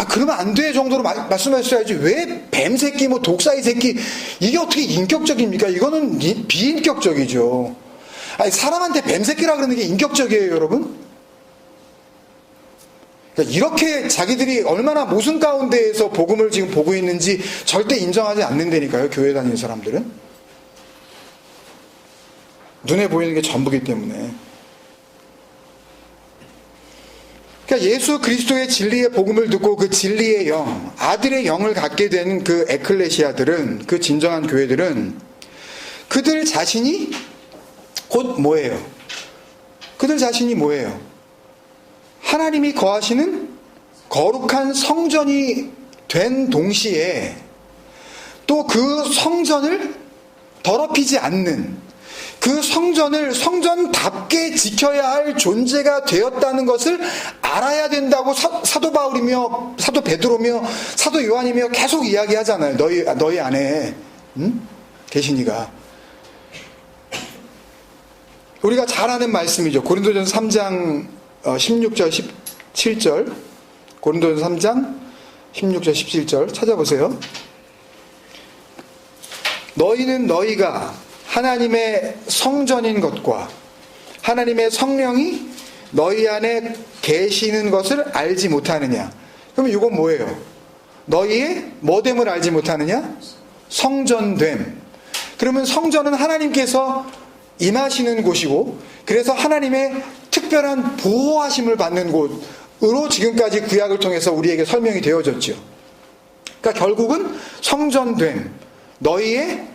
그러면 안 돼 정도로 말씀하셨어야지 왜 뱀새끼 뭐 독사이 새끼 이게 어떻게 인격적입니까? 이거는 비인격적이죠. 아니, 사람한테 뱀새끼라 그러는 게 인격적이에요, 여러분? 그러니까 이렇게 자기들이 얼마나 모순 가운데에서 복음을 지금 보고 있는지 절대 인정하지 않는다니까요, 교회 다니는 사람들은. 눈에 보이는 게 전부기 때문에. 그러니까 예수 그리스도의 진리의 복음을 듣고 그 진리의 영, 아들의 영을 갖게 된 그 에클레시아들은, 그 진정한 교회들은 그들 자신이 곧 뭐예요? 그들 자신이 뭐예요? 하나님이 거하시는 거룩한 성전이 된 동시에 또 그 성전을 더럽히지 않는, 그 성전을 성전답게 지켜야 할 존재가 되었다는 것을 알아야 된다고 사도 바울이며 사도 베드로며 사도 요한이며 계속 이야기하잖아요. 너희 안에 계시니가. 우리가 잘 아는 말씀이죠. 고린도전서 3장 16절 17절, 고린도전서 3장 16절 17절 찾아보세요. 너희는 너희가 하나님의 성전인 것과 하나님의 성령이 너희 안에 계시는 것을 알지 못하느냐. 그러면 이건 뭐예요? 너희의 뭐됨을 알지 못하느냐? 성전됨. 그러면 성전은 하나님께서 임하시는 곳이고, 그래서 하나님의 특별한 보호하심을 받는 곳으로 지금까지 구약을 통해서 우리에게 설명이 되어졌죠. 그러니까 결국은 성전됨, 너희의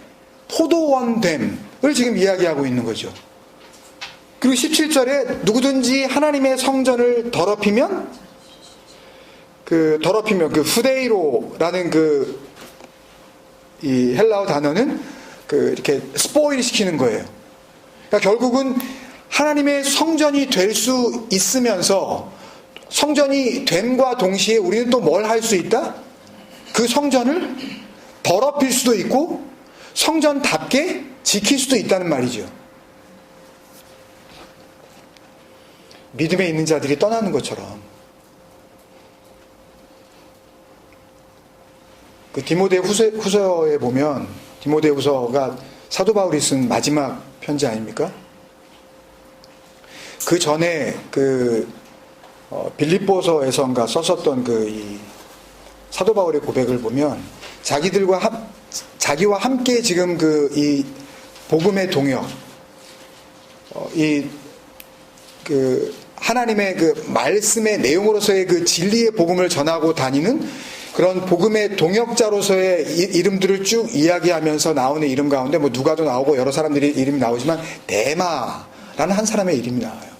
포도원됨을 지금 이야기하고 있는 거죠. 그리고 17절에 누구든지 하나님의 성전을 더럽히면 그 후데이로라는 이 헬라어 단어는 이렇게 스포일 시키는 거예요. 그러니까 결국은 하나님의 성전이 될 수 있으면서 성전이 됨과 동시에 우리는 또 뭘 할 수 있다? 그 성전을 더럽힐 수도 있고 성전답게 지킬 수도 있다는 말이죠. 믿음에 있는 자들이 떠나는 것처럼. 그 디모데 후서에 보면, 디모데 후서가 사도 바울이 쓴 마지막 편지 아닙니까? 그 전에 빌립보서에선가 썼었던 이 사도 바울의 고백을 보면 자기와 함께 지금 이 복음의 동역, 하나님의 말씀의 내용으로서의 진리의 복음을 전하고 다니는 그런 복음의 동역자로서의 이름들을 쭉 이야기하면서 나오는 이름 가운데 누가도 나오고 여러 사람들이 이름이 나오지만 데마라는 한 사람의 이름이 나와요.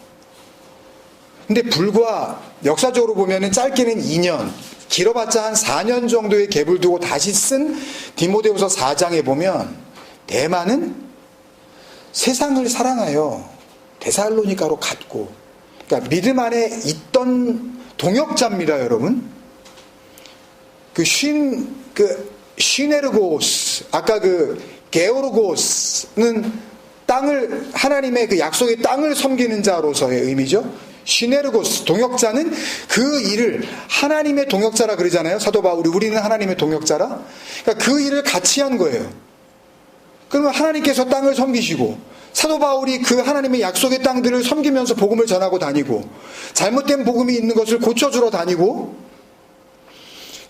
근데 불과 역사적으로 보면은 짧게는 2년, 길어봤자 한 4년 정도의 갭을 두고 다시 쓴 디모데후서 4장에 보면 데마는 세상을 사랑하여 데살로니가로 갔고, 그러니까 믿음 안에 있던 동역자입니다, 여러분. 시네르고스, 아까 게오르고스는 땅을, 하나님의 약속의 땅을 섬기는 자로서의 의미죠. 시네르고스, 동역자는 그 일을, 하나님의 동역자라 그러잖아요, 사도 바울이. 우리는 하나님의 동역자라. 그러니까 그 일을 같이 한 거예요. 그러면 하나님께서 땅을 섬기시고 사도 바울이 그 하나님의 약속의 땅들을 섬기면서 복음을 전하고 다니고 잘못된 복음이 있는 것을 고쳐주러 다니고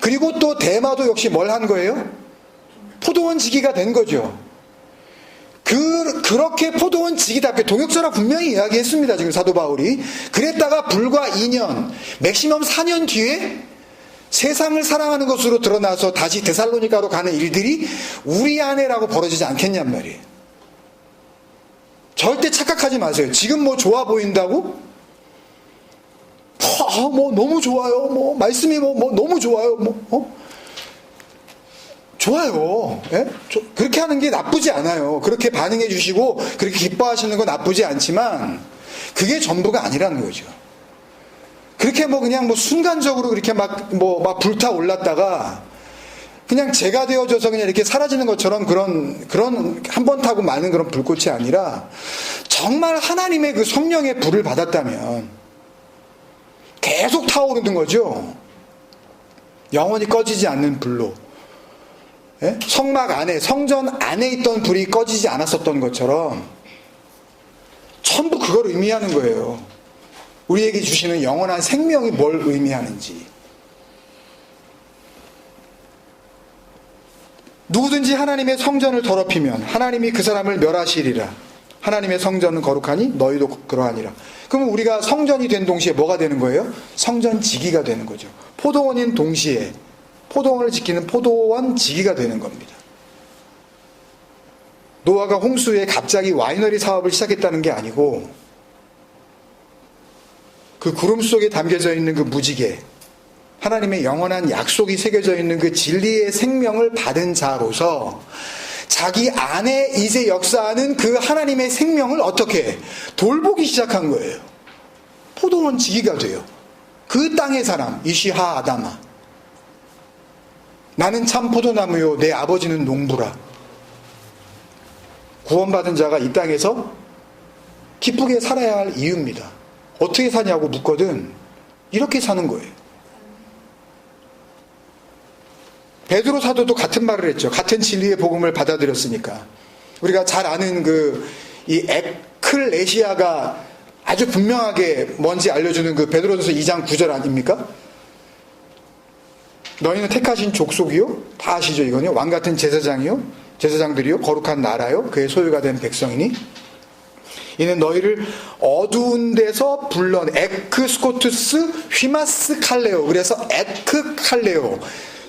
그리고 또 대마도 역시 뭘 한 거예요? 포도원 지기가 된 거죠. 그렇게 포도원 지기답게 동역자라 분명히 이야기했습니다. 지금 사도 바울이. 그랬다가 불과 2년, 맥시멈 4년 뒤에 세상을 사랑하는 것으로 드러나서 다시 데살로니가로 가는 일들이 우리 안에라고 벌어지지 않겠냔 말이에요. 절대 착각하지 마세요. 지금 뭐 좋아 보인다고? 뭐 너무 좋아요. 뭐 말씀이 뭐 너무 좋아요. 좋아요. 예? 그렇게 하는 게 나쁘지 않아요. 그렇게 반응해 주시고 그렇게 기뻐하시는 건 나쁘지 않지만 그게 전부가 아니라는 거죠. 그렇게 그냥 순간적으로 그렇게 막 불타 올랐다가 그냥 재가 되어져서 그냥 이렇게 사라지는 것처럼 그런 한 번 타고 마는 그런 불꽃이 아니라 정말 하나님의 그 성령의 불을 받았다면 계속 타오르는 거죠. 영원히 꺼지지 않는 불로. 예? 성막 안에, 성전 안에 있던 불이 꺼지지 않았었던 것처럼 전부 그걸 의미하는 거예요. 우리에게 주시는 영원한 생명이 뭘 의미하는지. 누구든지 하나님의 성전을 더럽히면 하나님이 그 사람을 멸하시리라. 하나님의 성전은 거룩하니 너희도 그러하니라. 그러면 우리가 성전이 된 동시에 뭐가 되는 거예요? 성전 지기가 되는 거죠. 포도원인 동시에 포도원을 지키는 포도원 지기가 되는 겁니다. 노아가 홍수에 갑자기 와이너리 사업을 시작했다는 게 아니고 그 구름 속에 담겨져 있는 그 무지개, 하나님의 영원한 약속이 새겨져 있는 그 진리의 생명을 받은 자로서 자기 안에 이제 역사하는 그 하나님의 생명을 어떻게 돌보기 시작한 거예요. 포도원 지기가 돼요. 그 땅의 사람, 이시하 아다마. 나는 참 포도나무요 내 아버지는 농부라. 구원받은 자가 이 땅에서 기쁘게 살아야 할 이유입니다. 어떻게 사냐고 묻거든 이렇게 사는 거예요. 베드로 사도도 같은 말을 했죠. 같은 진리의 복음을 받아들였으니까. 우리가 잘 아는 이 에클레시아가 아주 분명하게 뭔지 알려주는 그 베드로전서 2장 9절 아닙니까? 너희는 택하신 족속이요? 다 아시죠 이거는요? 왕같은 제사장이요? 제사장들이요? 거룩한 나라요? 그의 소유가 된 백성이니? 이는 너희를 어두운 데서 에크스코투스 휘마스 칼레오. 그래서 에크칼레오.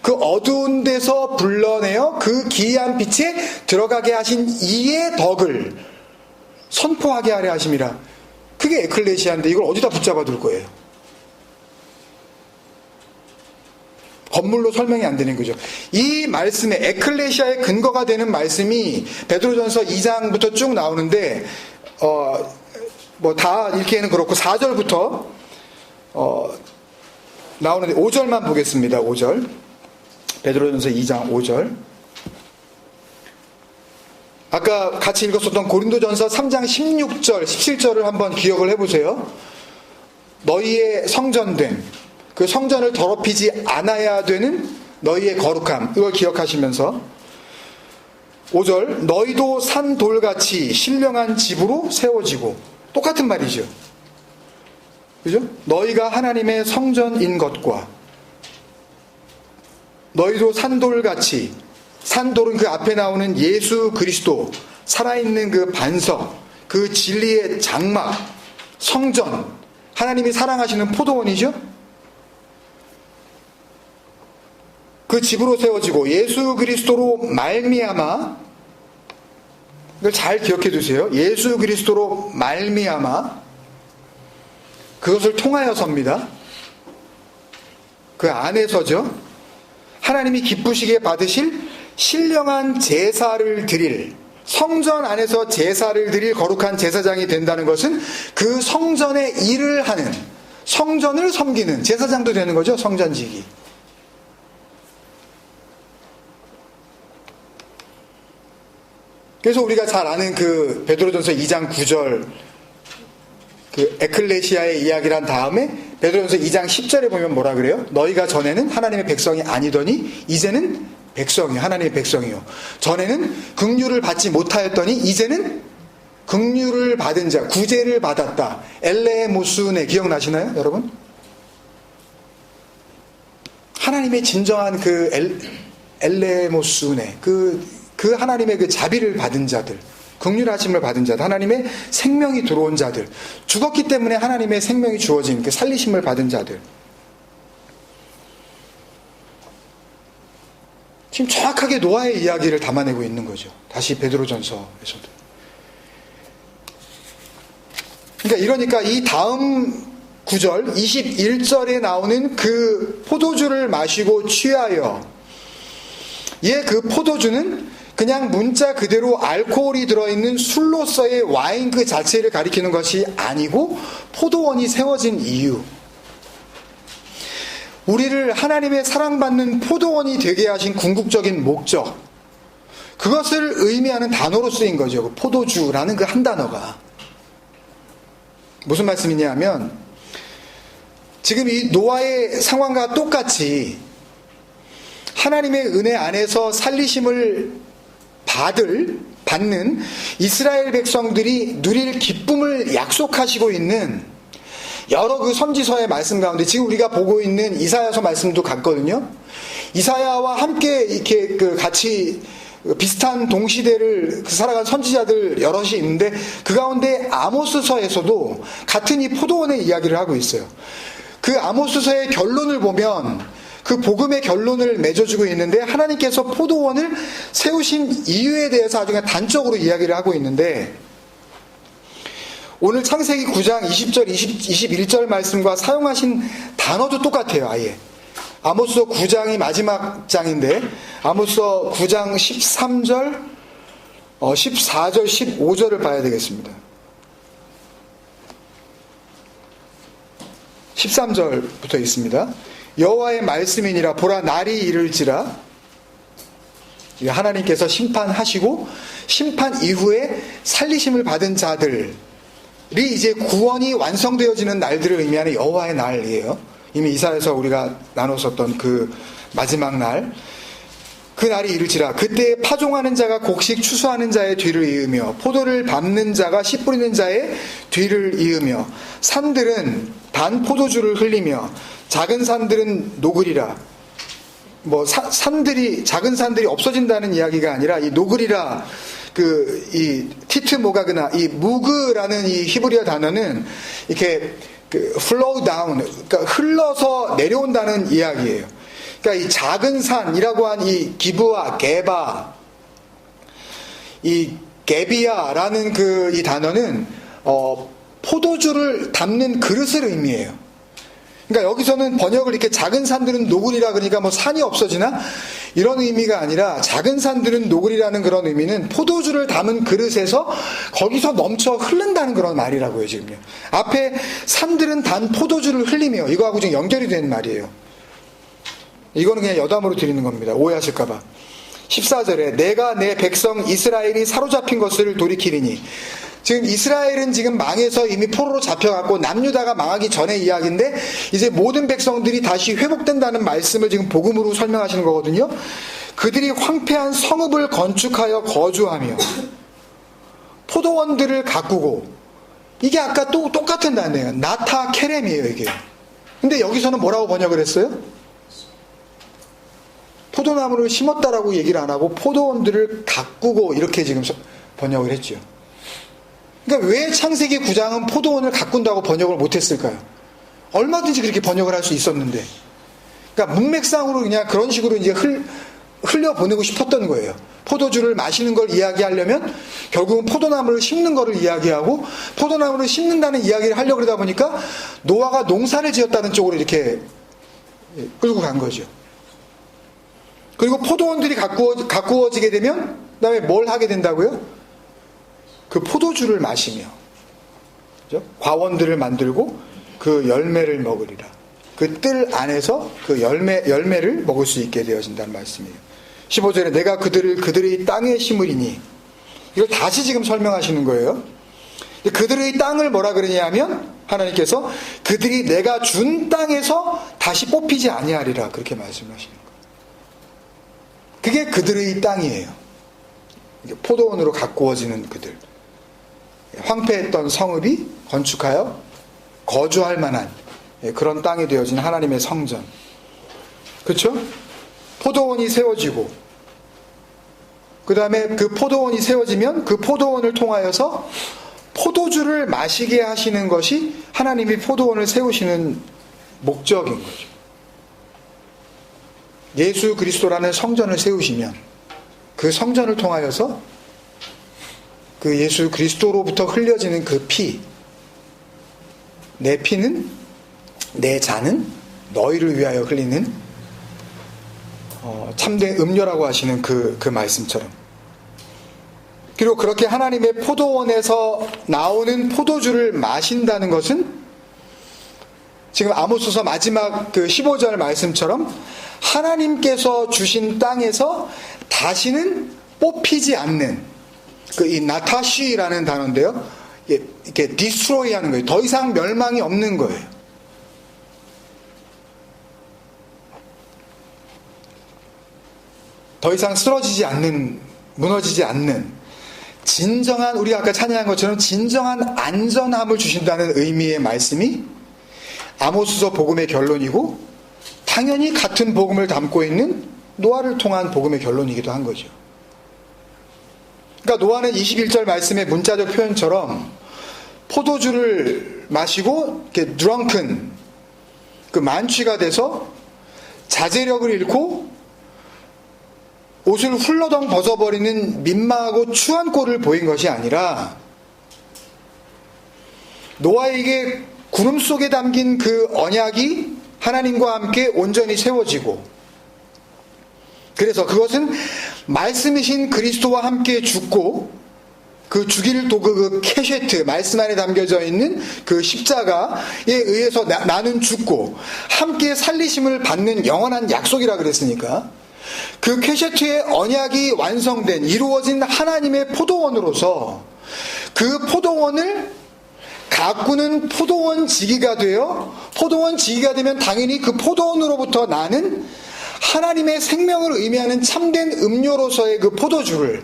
그 어두운 데서 불러내어 그 기이한 빛에 들어가게 하신 이의 덕을 선포하게 하려 하심이라. 그게 에클레시아인데 이걸 어디다 붙잡아 둘 거예요? 건물로 설명이 안 되는 거죠. 이 말씀에 에클레시아의 근거가 되는 말씀이 베드로전서 2장부터 쭉 나오는데 다 읽기에는 그렇고 4절부터 나오는데 5절만 보겠습니다. 5절. 베드로전서 2장 5절. 아까 같이 읽었었던 고린도전서 3장 16절, 17절을 한번 기억을 해보세요. 너희의 성전됨, 그 성전을 더럽히지 않아야 되는 너희의 거룩함, 이걸 기억하시면서 5절, 너희도 산 돌같이 신령한 집으로 세워지고, 똑같은 말이죠. 그죠? 너희가 하나님의 성전인 것과 너희도 산돌같이, 산돌은 그 앞에 나오는 예수 그리스도, 살아있는 그 반석, 그 진리의 장막, 성전, 하나님이 사랑하시는 포도원이죠? 그 집으로 세워지고 예수 그리스도로 말미암아, 이걸 잘 기억해 두세요. 예수 그리스도로 말미암아 그것을 통하여서입니다. 그 안에서죠. 하나님이 기쁘시게 받으실 신령한 제사를 드릴, 성전 안에서 제사를 드릴 거룩한 제사장이 된다는 것은 그 성전의 일을 하는, 성전을 섬기는 제사장도 되는 거죠. 성전지기. 그래서 우리가 잘 아는 그 베드로전서 2장 9절 그 에클레시아의 이야기를 한 다음에 베드로전서 2장 10절에 보면 뭐라 그래요? 너희가 전에는 하나님의 백성이 아니더니 이제는 백성이 하나님의 백성이요. 전에는 긍휼을 받지 못하였더니 이제는 긍휼을 받은 자, 구제를 받았다. 엘레모스네 기억나시나요, 여러분? 하나님의 진정한 그 엘레모스네 그 하나님의 그 자비를 받은 자들, 긍휼하심을 받은 자들, 하나님의 생명이 들어온 자들, 죽었기 때문에 하나님의 생명이 주어진 그 살리심을 받은 자들. 지금 정확하게 노아의 이야기를 담아내고 있는 거죠. 다시 베드로전서에서도. 그러니까 이 다음 구절 21절에 나오는 그 포도주를 마시고 취하여, 그 포도주는 그냥 문자 그대로 알코올이 들어있는 술로서의 와인 그 자체를 가리키는 것이 아니고 포도원이 세워진 이유, 우리를 하나님의 사랑받는 포도원이 되게 하신 궁극적인 목적, 그것을 의미하는 단어로 쓰인 거죠. 포도주라는 그 한 단어가. 무슨 말씀이냐면 지금 이 노아의 상황과 똑같이 하나님의 은혜 안에서 살리심을 받는 이스라엘 백성들이 누릴 기쁨을 약속하시고 있는 여러 그 선지서의 말씀 가운데 지금 우리가 보고 있는 이사야서 말씀도 같거든요. 이사야와 함께 이렇게 같이 비슷한 동시대를 살아간 선지자들 여럿이 있는데 그 가운데 아모스서에서도 같은 이 포도원의 이야기를 하고 있어요. 그 아모스서의 결론을 보면 그 복음의 결론을 맺어주고 있는데 하나님께서 포도원을 세우신 이유에 대해서 아주 그냥 단적으로 이야기를 하고 있는데, 오늘 창세기 9장 20절 21절 말씀과 사용하신 단어도 똑같아요. 아예 아모스서 9장이 마지막 장인데 아모스서 9장 13절 14절 15절을 봐야 되겠습니다. 13절부터 있습니다. 여호와의 말씀이니라. 보라, 날이 이를지라. 하나님께서 심판하시고 심판 이후에 살리심을 받은 자들이 이제 구원이 완성되어지는 날들을 의미하는 여호와의 날이에요. 이미 이사야에서 우리가 나눴었던 그 마지막 날, 그 날이 이를지라. 그때 파종하는 자가 곡식 추수하는 자의 뒤를 이으며 포도를 밟는 자가 씨 뿌리는 자의 뒤를 이으며 산들은 단 포도주를 흘리며 작은 산들은 녹으리라. 작은 산들이 없어진다는 이야기가 아니라 이 녹으리라, 이 티트모가그나, 이 무그라는 이 히브리어 단어는 이렇게 flow down, 그러니까 흘러서 내려온다는 이야기예요. 그러니까 이 작은 산이라고 한 이 기브와 게바, 이 게비아라는 이 단어는 포도주를 담는 그릇을 의미해요. 그러니까 여기서는 번역을 이렇게 작은 산들은 녹으리라 그러니까 산이 없어지나 이런 의미가 아니라, 작은 산들은 녹으리라는 그런 의미는 포도주를 담은 그릇에서 거기서 넘쳐 흐른다는 그런 말이라고요. 지금요. 앞에 산들은 단 포도주를 흘리며, 이거하고 지금 연결이 되는 말이에요. 이거는 그냥 여담으로 드리는 겁니다. 오해하실까봐. 14절에 내가 내 백성 이스라엘이 사로잡힌 것을 돌이키리니, 지금 이스라엘은 지금 망해서 이미 포로로 잡혀갔고 남유다가 망하기 전의 이야기인데 이제 모든 백성들이 다시 회복된다는 말씀을 지금 복음으로 설명하시는 거거든요. 그들이 황폐한 성읍을 건축하여 거주하며 포도원들을 가꾸고, 이게 아까 또 똑같은 단어예요. 나타 케렘이에요, 이게. 근데 여기서는 뭐라고 번역을 했어요? 포도나무를 심었다라고 얘기를 안 하고 포도원들을 가꾸고 이렇게 지금 번역을 했죠. 그러니까 왜 창세기 9장은 포도원을 가꾼다고 번역을 못했을까요? 얼마든지 그렇게 번역을 할 수 있었는데. 그러니까 문맥상으로 그냥 그런 식으로 이제 흘려보내고 싶었던 거예요. 포도주를 마시는 걸 이야기하려면 결국은 포도나무를 심는 거를 이야기하고, 포도나무를 심는다는 이야기를 하려고 그러다 보니까 노아가 농사를 지었다는 쪽으로 이렇게 끌고 간 거죠. 그리고 포도원들이 가꾸어지게 되면 그 다음에 뭘 하게 된다고요? 그 포도주를 마시며, 그죠? 과원들을 만들고 그 열매를 먹으리라. 그 뜰 안에서 그 열매를 먹을 수 있게 되어진다는 말씀이에요. 15절에 내가 그들의 땅에 심으리니, 이걸 다시 지금 설명하시는 거예요. 그들의 땅을 뭐라 그러냐면 하나님께서 그들이 내가 준 땅에서 다시 뽑히지 아니하리라, 그렇게 말씀하시는 거예요. 그게 그들의 땅이에요. 포도원으로 가꾸어지는 그들. 황폐했던 성읍이 건축하여 거주할 만한 그런 땅이 되어진 하나님의 성전. 그렇죠? 포도원이 세워지고 그 다음에 그 포도원이 세워지면 그 포도원을 통하여서 포도주를 마시게 하시는 것이 하나님이 포도원을 세우시는 목적인 거죠. 예수 그리스도라는 성전을 세우시면 그 성전을 통하여서 그 예수 그리스도로부터 흘려지는 그 피, 내 피는, 내 잔은 너희를 위하여 흘리는 참된 음료라고 하시는 그 말씀처럼. 그리고 그렇게 하나님의 포도원에서 나오는 포도주를 마신다는 것은 지금 아모스서 마지막 그 15절 말씀처럼 하나님께서 주신 땅에서 다시는 뽑히지 않는 이 나타쉬라는 단어인데요. 이렇게 디스트로이 하는 거예요. 더 이상 멸망이 없는 거예요. 더 이상 쓰러지지 않는, 무너지지 않는 진정한, 우리가 아까 찬양한 것처럼 진정한 안전함을 주신다는 의미의 말씀이 아모스서 복음의 결론이고 당연히 같은 복음을 담고 있는 노아를 통한 복음의 결론이기도 한 거죠. 그러니까 노아는 21절 말씀의 문자적 표현처럼 포도주를 마시고 이렇게 drunken, 그 만취가 돼서 자제력을 잃고 옷을 훌러덩 벗어버리는 민망하고 추한 꼴을 보인 것이 아니라 노아에게 구름 속에 담긴 그 언약이 하나님과 함께 온전히 세워지고, 그래서 그것은 말씀이신 그리스도와 함께 죽고 그 죽일 도구 그 케셰트, 말씀 안에 담겨져 있는 그 십자가에 의해서 나는 죽고 함께 살리심을 받는 영원한 약속이라 그랬으니까 그 케셰트의 언약이 완성된, 이루어진 하나님의 포도원으로서 그 포도원을 가꾸는 포도원 지기가 되어, 포도원 지기가 되면 당연히 그 포도원으로부터 나는 하나님의 생명을 의미하는 참된 음료로서의 그 포도주를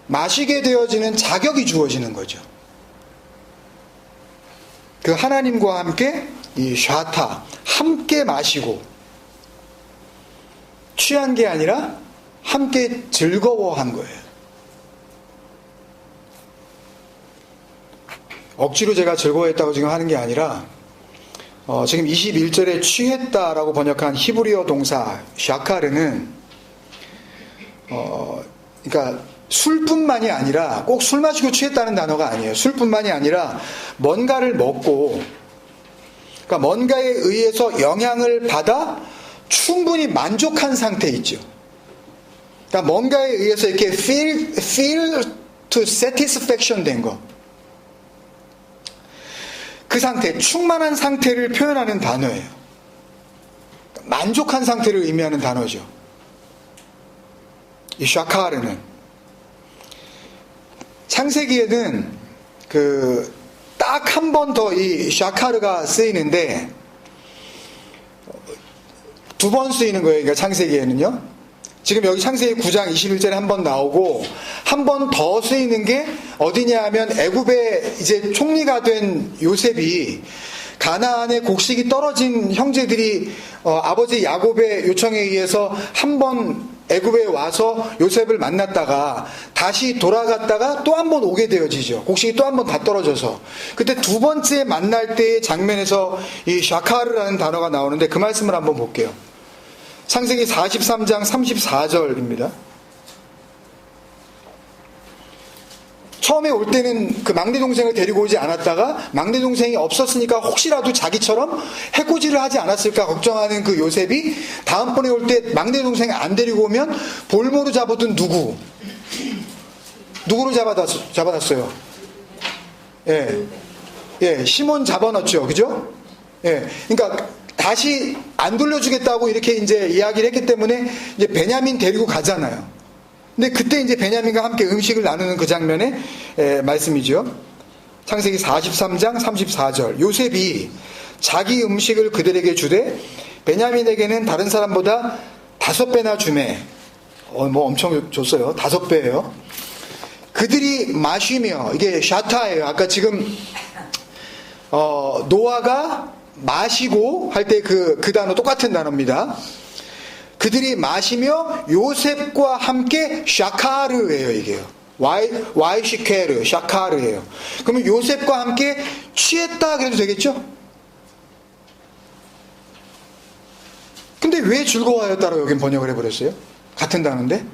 마시게 되어지는 자격이 주어지는 거죠. 그 하나님과 함께 이 샤타, 함께 마시고 취한 게 아니라 함께 즐거워한 거예요. 억지로 제가 즐거워했다고 지금 하는 게 아니라 지금 21절에 취했다라고 번역한 히브리어 동사 샤카르는 그러니까 술뿐만이 아니라 꼭 술 마시고 취했다는 단어가 아니에요. 술뿐만이 아니라 뭔가를 먹고, 그러니까 뭔가에 의해서 영향을 받아 충분히 만족한 상태 있죠. 그러니까 뭔가에 의해서 이렇게 feel to satisfaction 된 거. 그 상태, 충만한 상태를 표현하는 단어예요. 만족한 상태를 의미하는 단어죠. 이 샤카르는 창세기에는 딱 한 번 더 이 샤카르가 쓰이는데 두 번 쓰이는 거예요. 그러니까 창세기에는요. 지금 여기 창세기 9장 21절에 한 번 나오고 한 번 더 쓰이는 게 어디냐 하면 애굽의 이제 총리가 된 요셉이 가나안의 곡식이 떨어진 형제들이 아버지 야곱의 요청에 의해서 한 번 애굽에 와서 요셉을 만났다가 다시 돌아갔다가 또 한 번 오게 되어지죠. 곡식이 또 한 번 다 떨어져서. 그때 두 번째 만날 때의 장면에서 이 샤카르라는 단어가 나오는데 그 말씀을 한번 볼게요. 창세기 43장 34절입니다. 처음에 올 때는 그 막내 동생을 데리고 오지 않았다가 막내 동생이 없었으니까 혹시라도 자기처럼 해코지를 하지 않았을까 걱정하는 그 요셉이 다음번에 올 때 막내 동생 안 데리고 오면 볼모로 잡아둔 누구로 잡아놨어요? 예, 시몬 잡아놨죠. 그죠? 예, 그러니까 다시 안 돌려주겠다고 이렇게 이제 이야기를 했기 때문에 이제 베냐민 데리고 가잖아요. 근데 그때 이제 베냐민과 함께 음식을 나누는 그 장면의 말씀이죠. 창세기 43장 34절. 요셉이 자기 음식을 그들에게 주되 베냐민에게는 다른 사람보다 5배나 주매 뭐 엄청 줬어요. 5배예요. 그들이 마시며, 이게 샤타예요. 아까 지금 노아가 마시고 할 때 그 단어 똑같은 단어입니다. 그들이 마시며 요셉과 함께 샤카르예요. 이게요. 와이시케르, 샤카르예요. 그러면 요셉과 함께 취했다 그래도 되겠죠? 근데 왜 즐거워하였다라고 여긴 번역을 해버렸어요? 같은 단어인데?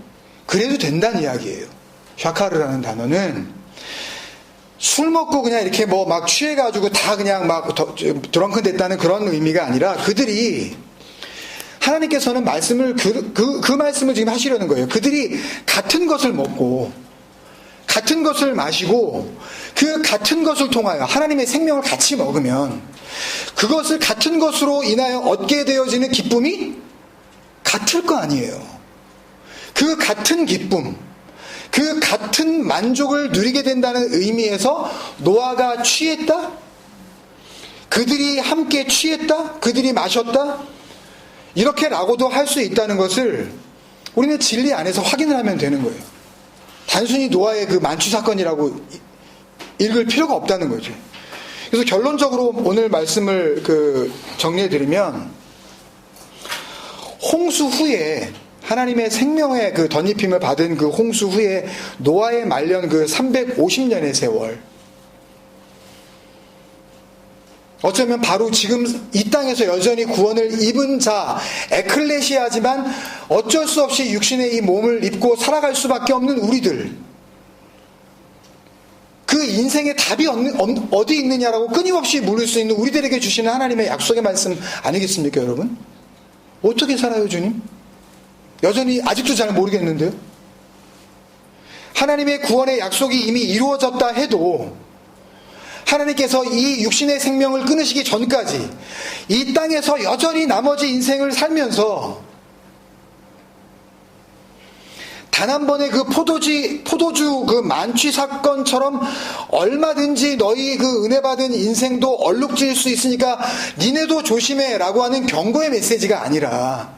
그래도 된다는 이야기예요. 샤카르라는 단어는 술 먹고 그냥 이렇게 뭐 막 취해가지고 다 그냥 막 드렁큰 됐다는 그런 의미가 아니라 그들이 하나님께서는 말씀을 그 말씀을 지금 하시려는 거예요. 그들이 같은 것을 먹고 같은 것을 마시고 그 같은 것을 통하여 하나님의 생명을 같이 먹으면 그것을 같은 것으로 인하여 얻게 되어지는 기쁨이 같을 거 아니에요. 그 같은 기쁨, 그 같은 만족을 누리게 된다는 의미에서 노아가 취했다? 그들이 함께 취했다? 그들이 마셨다? 이렇게라고도 할 수 있다는 것을 우리는 진리 안에서 확인을 하면 되는 거예요. 단순히 노아의 그 만취 사건이라고 읽을 필요가 없다는 거죠. 그래서 결론적으로 오늘 말씀을 정리해드리면 홍수 후에 하나님의 생명의 그 덧입힘을 받은 그 홍수 후에 노아의 말년 그 350년의 세월, 어쩌면 바로 지금 이 땅에서 여전히 구원을 입은 자, 에클레시아지만 어쩔 수 없이 육신의 이 몸을 입고 살아갈 수밖에 없는 우리들, 그 인생의 답이 어디 있느냐라고 끊임없이 물을 수 있는 우리들에게 주시는 하나님의 약속의 말씀 아니겠습니까, 여러분? 어떻게 살아요, 주님? 여전히 아직도 잘 모르겠는데요. 하나님의 구원의 약속이 이미 이루어졌다 해도 하나님께서 이 육신의 생명을 끊으시기 전까지 이 땅에서 여전히 나머지 인생을 살면서 단 한 번의 그 포도주 그 만취 사건처럼 얼마든지 너희 그 은혜 받은 인생도 얼룩질 수 있으니까 니네도 조심해 라고 하는 경고의 메시지가 아니라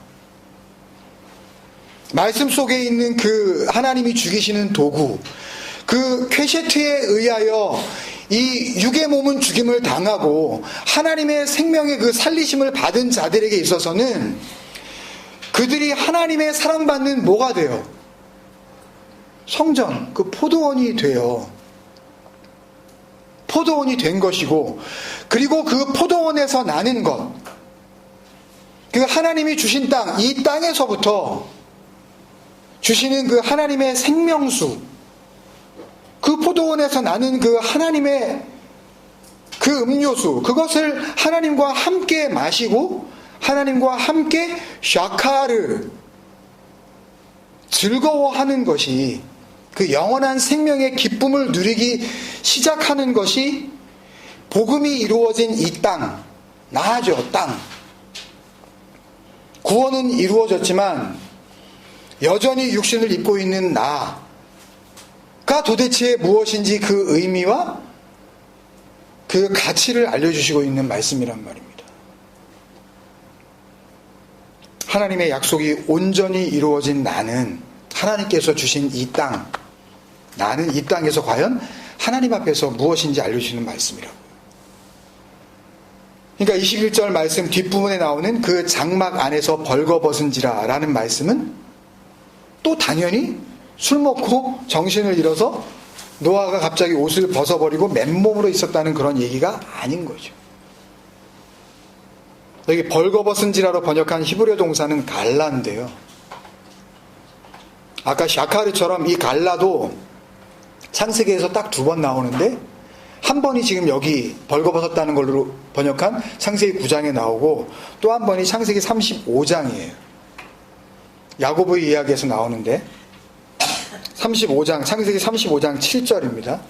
말씀 속에 있는 그 하나님이 죽이시는 도구, 그 쾌셰트에 의하여 이 육의 몸은 죽임을 당하고 하나님의 생명의 그 살리심을 받은 자들에게 있어서는 그들이 하나님의 사랑받는 뭐가 돼요? 성전, 그 포도원이 돼요. 포도원이 된 것이고, 그리고 그 포도원에서 나는 것, 그 하나님이 주신 땅, 이 땅에서부터 주시는 그 하나님의 생명수, 그 포도원에서 나는 그 하나님의 그 음료수, 그것을 하나님과 함께 마시고 하나님과 함께 샤카르, 즐거워하는 것이, 그 영원한 생명의 기쁨을 누리기 시작하는 것이 복음이 이루어진 이 땅, 나아죠, 땅. 구원은 이루어졌지만 여전히 육신을 입고 있는 나가 도대체 무엇인지 그 의미와 그 가치를 알려주시고 있는 말씀이란 말입니다. 하나님의 약속이 온전히 이루어진 나는, 하나님께서 주신 이 땅, 나는 이 땅에서 과연 하나님 앞에서 무엇인지 알려주시는 말씀이라고요. 그러니까 21절 말씀 뒷부분에 나오는 그 장막 안에서 벌거벗은지라 라는 말씀은 또 당연히 술 먹고 정신을 잃어서 노아가 갑자기 옷을 벗어버리고 맨몸으로 있었다는 그런 얘기가 아닌 거죠. 여기 벌거벗은지라로 번역한 히브리어 동사는 갈라인데요. 아까 샤카르처럼 이 갈라도 창세기에서 딱 2번 나오는데, 한 번이 지금 여기 벌거벗었다는 걸로 번역한 창세기 9장에 나오고, 또 한 번이 창세기 35장이에요. 야고보의 이야기에서 나오는데 35장, 창세기 35장 7절입니다.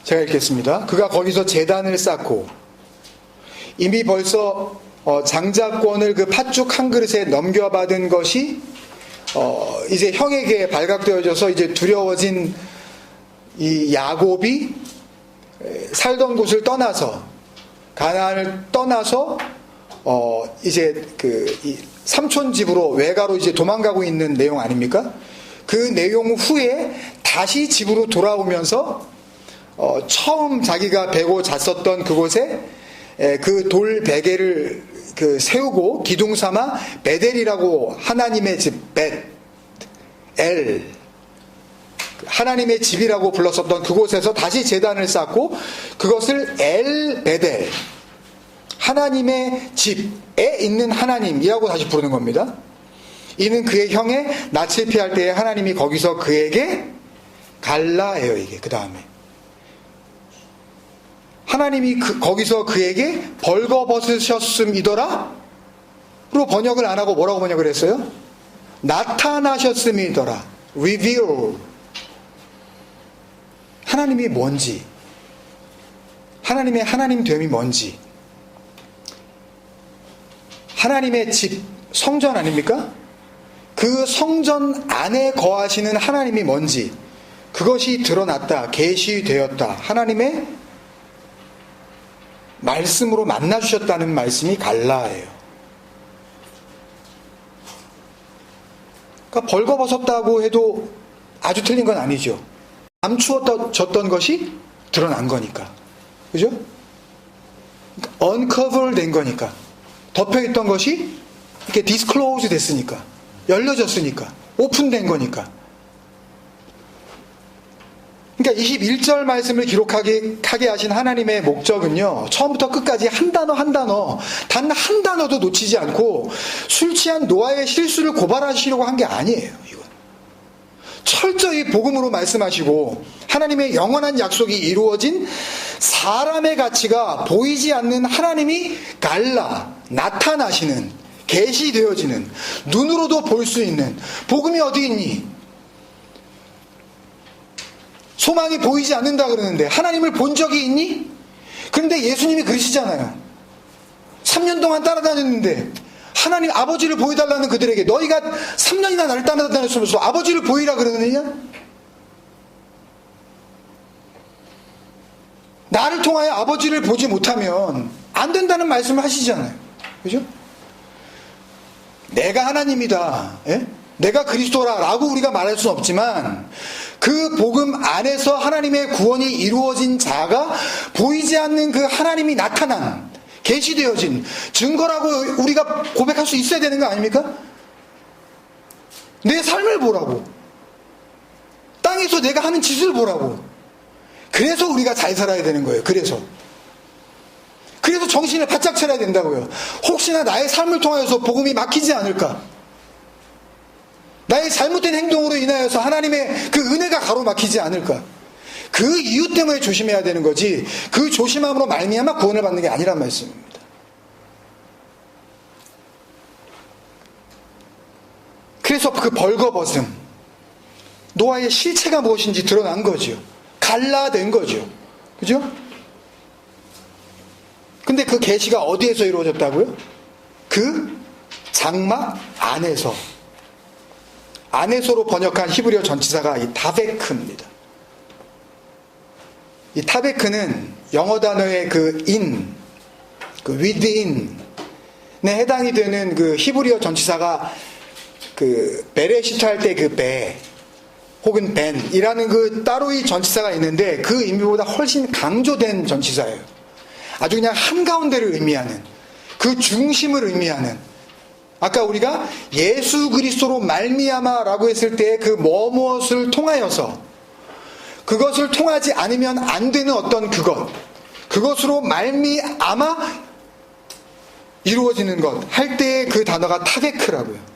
제가 읽겠습니다. 그가 거기서 제단을 쌓고 이미 벌써 장자권을 그 팥죽 한 그릇에 넘겨받은 것이 이제 형에게 발각되어져서 이제 두려워진 이 야곱이 살던 곳을 떠나서, 가나안을 떠나서 이제 이 삼촌 집으로 외가로 이제 도망가고 있는 내용 아닙니까? 그 내용 후에 다시 집으로 돌아오면서 처음 자기가 베고 잤었던 그곳에 그 돌 베개를 세우고 기둥 삼아 베델이라고 하나님의 집 벳엘 하나님의 집이라고 불렀었던 그곳에서 다시 제단을 쌓고 그것을 엘 베델 하나님의 집에 있는 하나님이라고 다시 부르는 겁니다. 이는 그의 형의 낯을 피할 때에 하나님이 거기서 그에게 갈라예요. 이게 그 다음에 하나님이 거기서 그에게 벌거벗으셨음이더라 로 번역을 안 하고 뭐라고 번역을 했어요? 나타나셨음이더라. reveal. 하나님이 뭔지, 하나님의 하나님됨이 뭔지, 하나님의 집, 성전 아닙니까? 그 성전 안에 거하시는 하나님이 뭔지 그것이 드러났다, 계시되었다. 하나님의 말씀으로 만나주셨다는 말씀이 갈라예요. 그러니까 벌거벗었다고 해도 아주 틀린 건 아니죠. 감추어졌던 것이 드러난 거니까. 그죠? uncover 된 거니까. 덮여있던 것이 이렇게 disclose 됐으니까. 열려졌으니까. 오픈된 거니까. 그러니까 21절 말씀을 기록하게 하신 하나님의 목적은요, 처음부터 끝까지 한 단어 한 단어, 단 한 단어도 놓치지 않고 술 취한 노아의 실수를 고발하시려고 한 게 아니에요. 이건 철저히 복음으로 말씀하시고 하나님의 영원한 약속이 이루어진 사람의 가치가 보이지 않는 하나님이 갈라 나타나시는, 계시되어지는, 눈으로도 볼 수 있는 복음이 어디 있니? 소망이 보이지 않는다 그러는데 하나님을 본 적이 있니? 그런데 예수님이 그러시잖아요. 3년 동안 따라다녔는데 하나님 아버지를 보여달라는 그들에게 너희가 3년이나 나를 따라다녔으면서 아버지를 보이라 그러느냐? 나를 통하여 아버지를 보지 못하면 안 된다는 말씀을 하시잖아요. 그죠? 내가 하나님이다. 예? 내가 그리스도라 라고 우리가 말할 수는 없지만 그 복음 안에서 하나님의 구원이 이루어진 자가 보이지 않는 그 하나님이 나타난, 계시되어진 증거라고 우리가 고백할 수 있어야 되는 거 아닙니까? 내 삶을 보라고, 땅에서 내가 하는 짓을 보라고. 그래서 우리가 잘 살아야 되는 거예요. 그래서 정신을 바짝 차려야 된다고요. 혹시나 나의 삶을 통하여서 복음이 막히지 않을까, 나의 잘못된 행동으로 인하여서 하나님의 그 은혜가 가로막히지 않을까, 그 이유 때문에 조심해야 되는 거지, 그 조심함으로 말미암아 구원을 받는 게 아니란 말씀입니다. 그래서 그 벌거벗음, 노아의 실체가 무엇인지 드러난 거죠. 갈라된 거죠. 그죠? 근데 그 계시가 어디에서 이루어졌다고요? 그 장막 안에서. 안에서로 번역한 히브리어 전치사가 이 타베크입니다. 이 타베크는 영어 단어의 그 in, 그 within에 해당이 되는 그 히브리어 전치사가 그 베레시트 할 때 그 배 혹은 벤이라는 그 따로의 전치사가 있는데 그 의미보다 훨씬 강조된 전치사예요. 아주 그냥 한가운데를 의미하는, 그 중심을 의미하는, 아까 우리가 예수 그리스도로 말미암아라고 했을 때 그 무엇을 통하여서, 그것을 통하지 않으면 안 되는 어떤 그것으로 말미암아 이루어지는 것 할 때의 그 단어가 타베크라고요.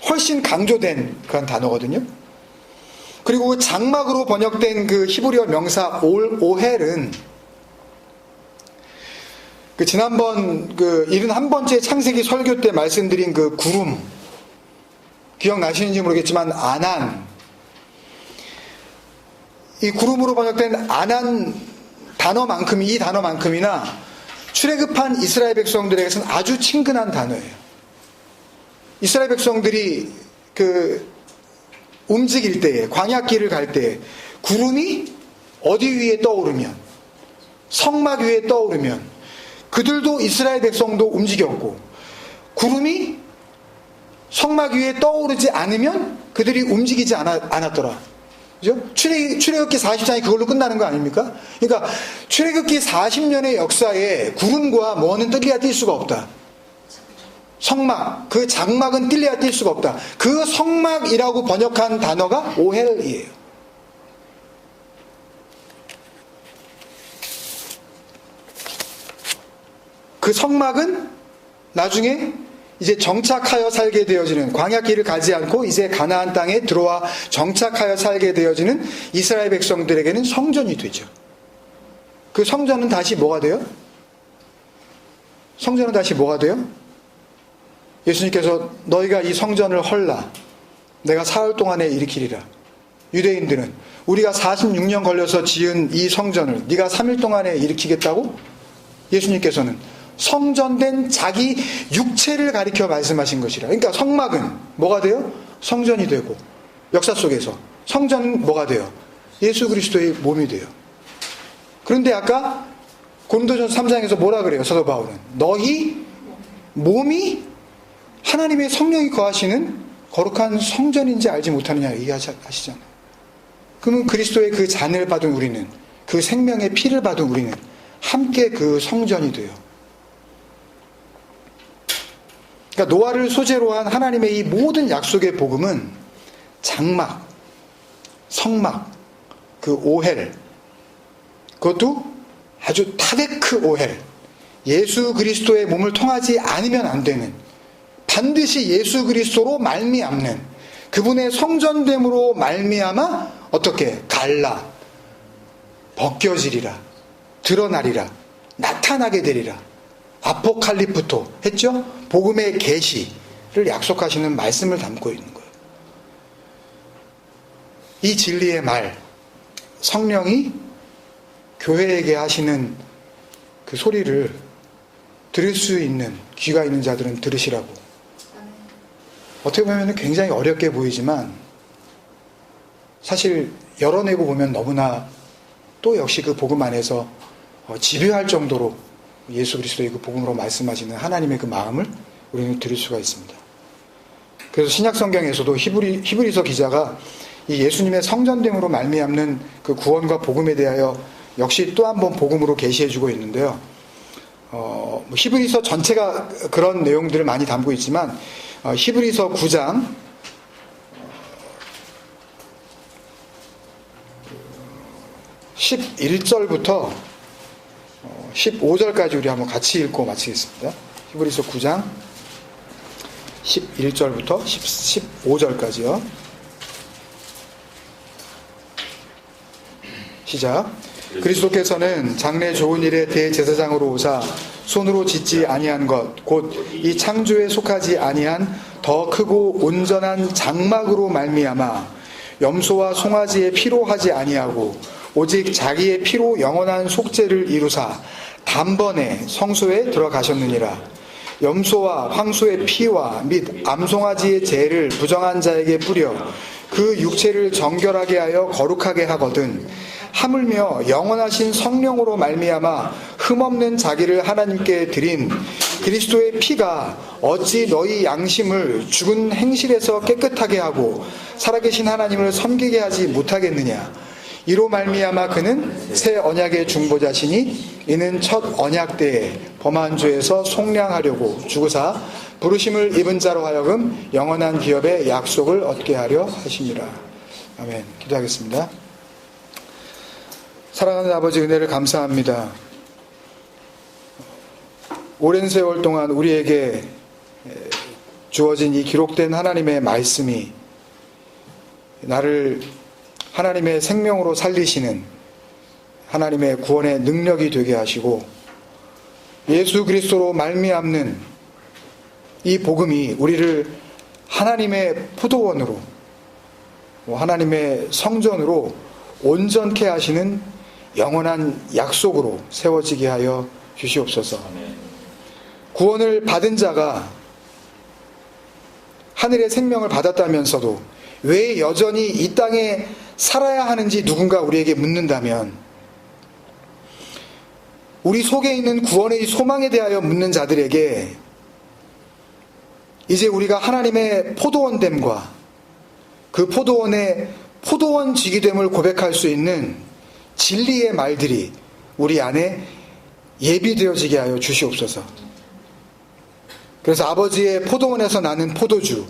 훨씬 강조된 그런 단어거든요. 그리고 그 장막으로 번역된 그 히브리어 명사 오헬은 그 지난번 그 71번째 창세기 설교 때 말씀드린 그 구름, 기억나시는지 모르겠지만 아난, 이 구름으로 번역된 아난 단어만큼, 이 단어만큼이나 출애굽한 이스라엘 백성들에게서는 아주 친근한 단어예요. 이스라엘 백성들이 그 움직일 때에, 광야길을 갈 때에 구름이 어디 위에 떠오르면, 성막 위에 떠오르면 그들도 이스라엘 백성도 움직였고, 구름이 성막 위에 떠오르지 않으면 그들이 움직이지 않았더라. 그죠? 출애굽기 40장이 그걸로 끝나는 거 아닙니까? 그러니까 출애굽기 40년의 역사에 구름과 뭐는 뜰래야 뛸 수가 없다. 성막, 그 장막은 뜰래야 뛸 수가 없다. 그 성막이라고 번역한 단어가 오헬이에요. 그 성막은 나중에 이제 정착하여 살게 되어지는, 광야길을 가지 않고 이제 가나안 땅에 들어와 정착하여 살게 되어지는 이스라엘 백성들에게는 성전이 되죠. 그 성전은 다시 뭐가 돼요? 성전은 다시 뭐가 돼요? 예수님께서 너희가 이 성전을 헐라 내가 사흘 동안에 일으키리라. 유대인들은 우리가 46년 걸려서 지은 이 성전을 네가 3일 동안에 일으키겠다고? 예수님께서는 성전된 자기 육체를 가리켜 말씀하신 것이라. 그러니까 성막은 뭐가 돼요? 성전이 되고, 역사 속에서 성전은 뭐가 돼요? 예수 그리스도의 몸이 돼요. 그런데 아까 고린도전서 3장에서 뭐라 그래요? 사도 바울은 너희 몸이 하나님의 성령이 거하시는 거룩한 성전인지 알지 못하느냐 얘기하시잖아요. 그러면 그리스도의 그 잔을 받은 우리는, 그 생명의 피를 받은 우리는 함께 그 성전이 돼요. 그러니까 노아를 소재로 한 하나님의 이 모든 약속의 복음은 장막, 성막, 그 오헬, 그것도 아주 타데크 오헬, 예수 그리스도의 몸을 통하지 않으면 안 되는, 반드시 예수 그리스도로 말미암는, 그분의 성전됨으로 말미암아 어떻게 갈라, 벗겨지리라, 드러나리라, 나타나게 되리라, 아포칼리프토 했죠? 복음의 계시를 약속하시는 말씀을 담고 있는 거예요. 이 진리의 말, 성령이 교회에게 하시는 그 소리를 들을 수 있는 귀가 있는 자들은 들으시라고. 어떻게 보면 굉장히 어렵게 보이지만 사실 열어내고 보면 너무나 또 역시 그 복음 안에서 집요할 정도로 예수 그리스도의 그 복음으로 말씀하시는 하나님의 그 마음을 우리는 들을 수가 있습니다. 그래서 신약 성경에서도 히브리서 기자가 이 예수님의 성전됨으로 말미암는 그 구원과 복음에 대하여 역시 또 한 번 복음으로 계시해주고 있는데요. 히브리서 전체가 그런 내용들을 많이 담고 있지만 히브리서 9장 11절부터 15절까지 우리 한번 같이 읽고 마치겠습니다. 히브리서 9장 11절부터 15절까지요. 시작. 그리스도께서는 장래 좋은 일의 대제사장으로 오사 손으로 짓지 아니한 것 곧 이 창조에 속하지 아니한 더 크고 온전한 장막으로 말미암아 염소와 송아지의 피로 하지 아니하고 오직 자기의 피로 영원한 속죄를 이루사 단번에 성소에 들어가셨느니라. 염소와 황소의 피와 및 암송아지의 죄를 부정한 자에게 뿌려 그 육체를 정결하게 하여 거룩하게 하거든 하물며 영원하신 성령으로 말미암아 흠없는 자기를 하나님께 드린 그리스도의 피가 어찌 너희 양심을 죽은 행실에서 깨끗하게 하고 살아계신 하나님을 섬기게 하지 못하겠느냐. 이로 말미암아 그는 새 언약의 중보자시니 이는 첫 언약 때에 범한 죄에서 속량하려고 죽으사 부르심을 입은 자로 하여금 영원한 기업의 약속을 얻게 하려 하심이라. 아멘. 기도하겠습니다. 사랑하는 아버지, 은혜를 감사합니다. 오랜 세월 동안 우리에게 주어진 이 기록된 하나님의 말씀이 나를 하나님의 생명으로 살리시는 하나님의 구원의 능력이 되게 하시고 예수 그리스도로 말미암는 이 복음이 우리를 하나님의 포도원으로, 하나님의 성전으로 온전케 하시는 영원한 약속으로 세워지게 하여 주시옵소서. 구원을 받은 자가 하늘의 생명을 받았다면서도 왜 여전히 이 땅에 살아야 하는지 누군가 우리에게 묻는다면 우리 속에 있는 구원의 소망에 대하여 묻는 자들에게 이제 우리가 하나님의 포도원됨과 그 포도원의 포도원지기됨을 고백할 수 있는 진리의 말들이 우리 안에 예비되어지게 하여 주시옵소서. 그래서 아버지의 포도원에서 나는 포도주,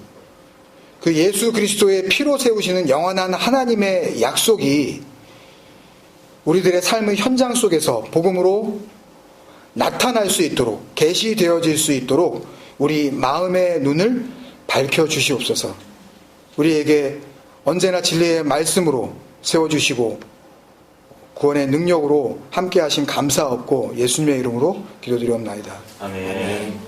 그 예수 그리스도의 피로 세우시는 영원한 하나님의 약속이 우리들의 삶의 현장 속에서 복음으로 나타날 수 있도록, 계시되어질 수 있도록 우리 마음의 눈을 밝혀주시옵소서. 우리에게 언제나 진리의 말씀으로 세워주시고 구원의 능력으로 함께 하신 감사없고 예수님의 이름으로 기도드리옵나이다. 아멘.